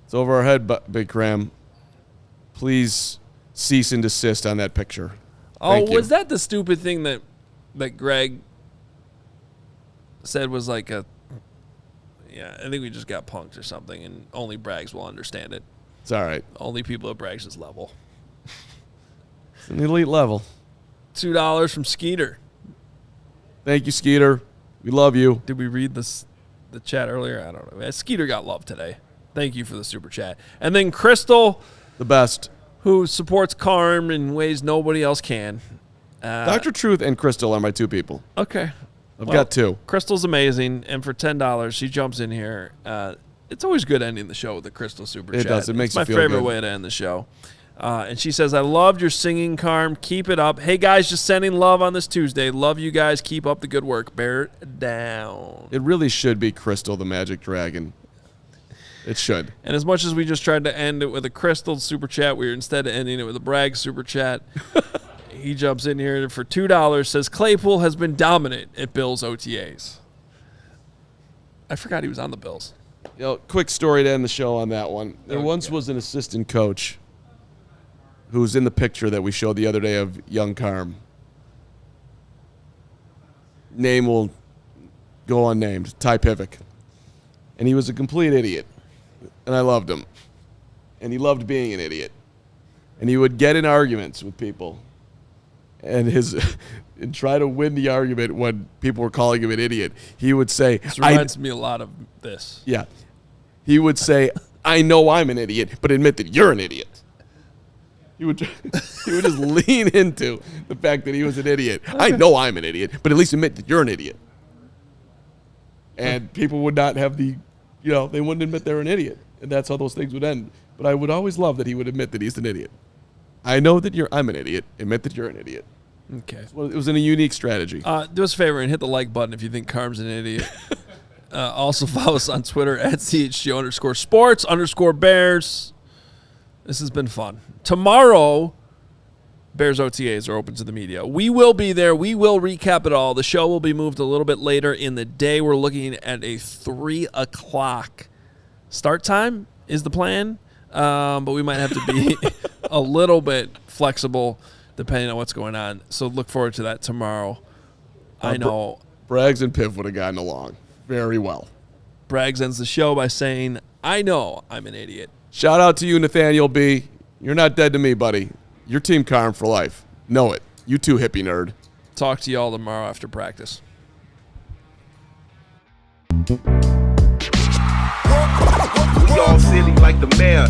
It's over our head, Big Cram. Please cease and desist on that picture. Was that the stupid thing that Greg said was like a... Yeah, I think we just got punked or something, and only Braggs will understand it. It's all right. Only people at Braggs' level. It's an elite level. $2 from Skeeter. Thank you, Skeeter. We love you. Did we read the chat earlier? I don't know. Skeeter got love today. Thank you for the super chat. And then Crystal, the best, who supports Carm in ways nobody else can. Dr. Truth and Crystal are my two people. Okay. I've got two. Crystal's amazing, and for $10, she jumps in here. It's always good ending the show with the Crystal super chat. It does. It makes you feel my favorite good. way to end the show. And she says, I loved your singing, Carm. Keep it up. Hey, guys, just sending love on this Tuesday. Love you guys. Keep up the good work. Bear it down. It really should be Crystal the Magic Dragon. It should. And as much as we just tried to end it with a Crystal super chat, we were instead of ending it with a Bragg super chat. He jumps in here for $2, says Claypool has been dominant at Bills OTAs. I forgot he was on the Bills. Quick story to end the show on that one. There once was an assistant coach who was in the picture that we showed the other day of young Carm. Name will go unnamed, Ty Pivick. And he was a complete idiot. And I loved him. And he loved being an idiot. And he would get in arguments with people. And try to win the argument when people were calling him an idiot. He would say, This reminds me a lot of this. Yeah. He would say, I know I'm an idiot, but admit that you're an idiot. He would just lean into the fact that he was an idiot. Okay. I know I'm an idiot, but at least admit that you're an idiot. And people would not have they wouldn't admit they're an idiot. And that's how those things would end. But I would always love that he would admit that he's an idiot. I know that I'm an idiot. Admit that you're an idiot. Okay. Well, it was a unique strategy. Do us a favor and hit the like button if you think Carm's an idiot. Also follow us on Twitter at CHGO_sports_Bears. This has been fun. Tomorrow, Bears OTAs are open to the media. We will be there. We will recap it all. The show will be moved a little bit later in the day. We're looking at a 3 o'clock start time is the plan. But we might have to be a little bit flexible depending on what's going on. So look forward to that tomorrow. I know. Braggs and Piv would have gotten along very well. Braggs ends the show by saying, I know I'm an idiot. Shout out to you, Nathaniel B. You're not dead to me, buddy. You're Team Carm for life. Know it. You too, hippie nerd. Talk to y'all tomorrow after practice. We all silly like the mayor.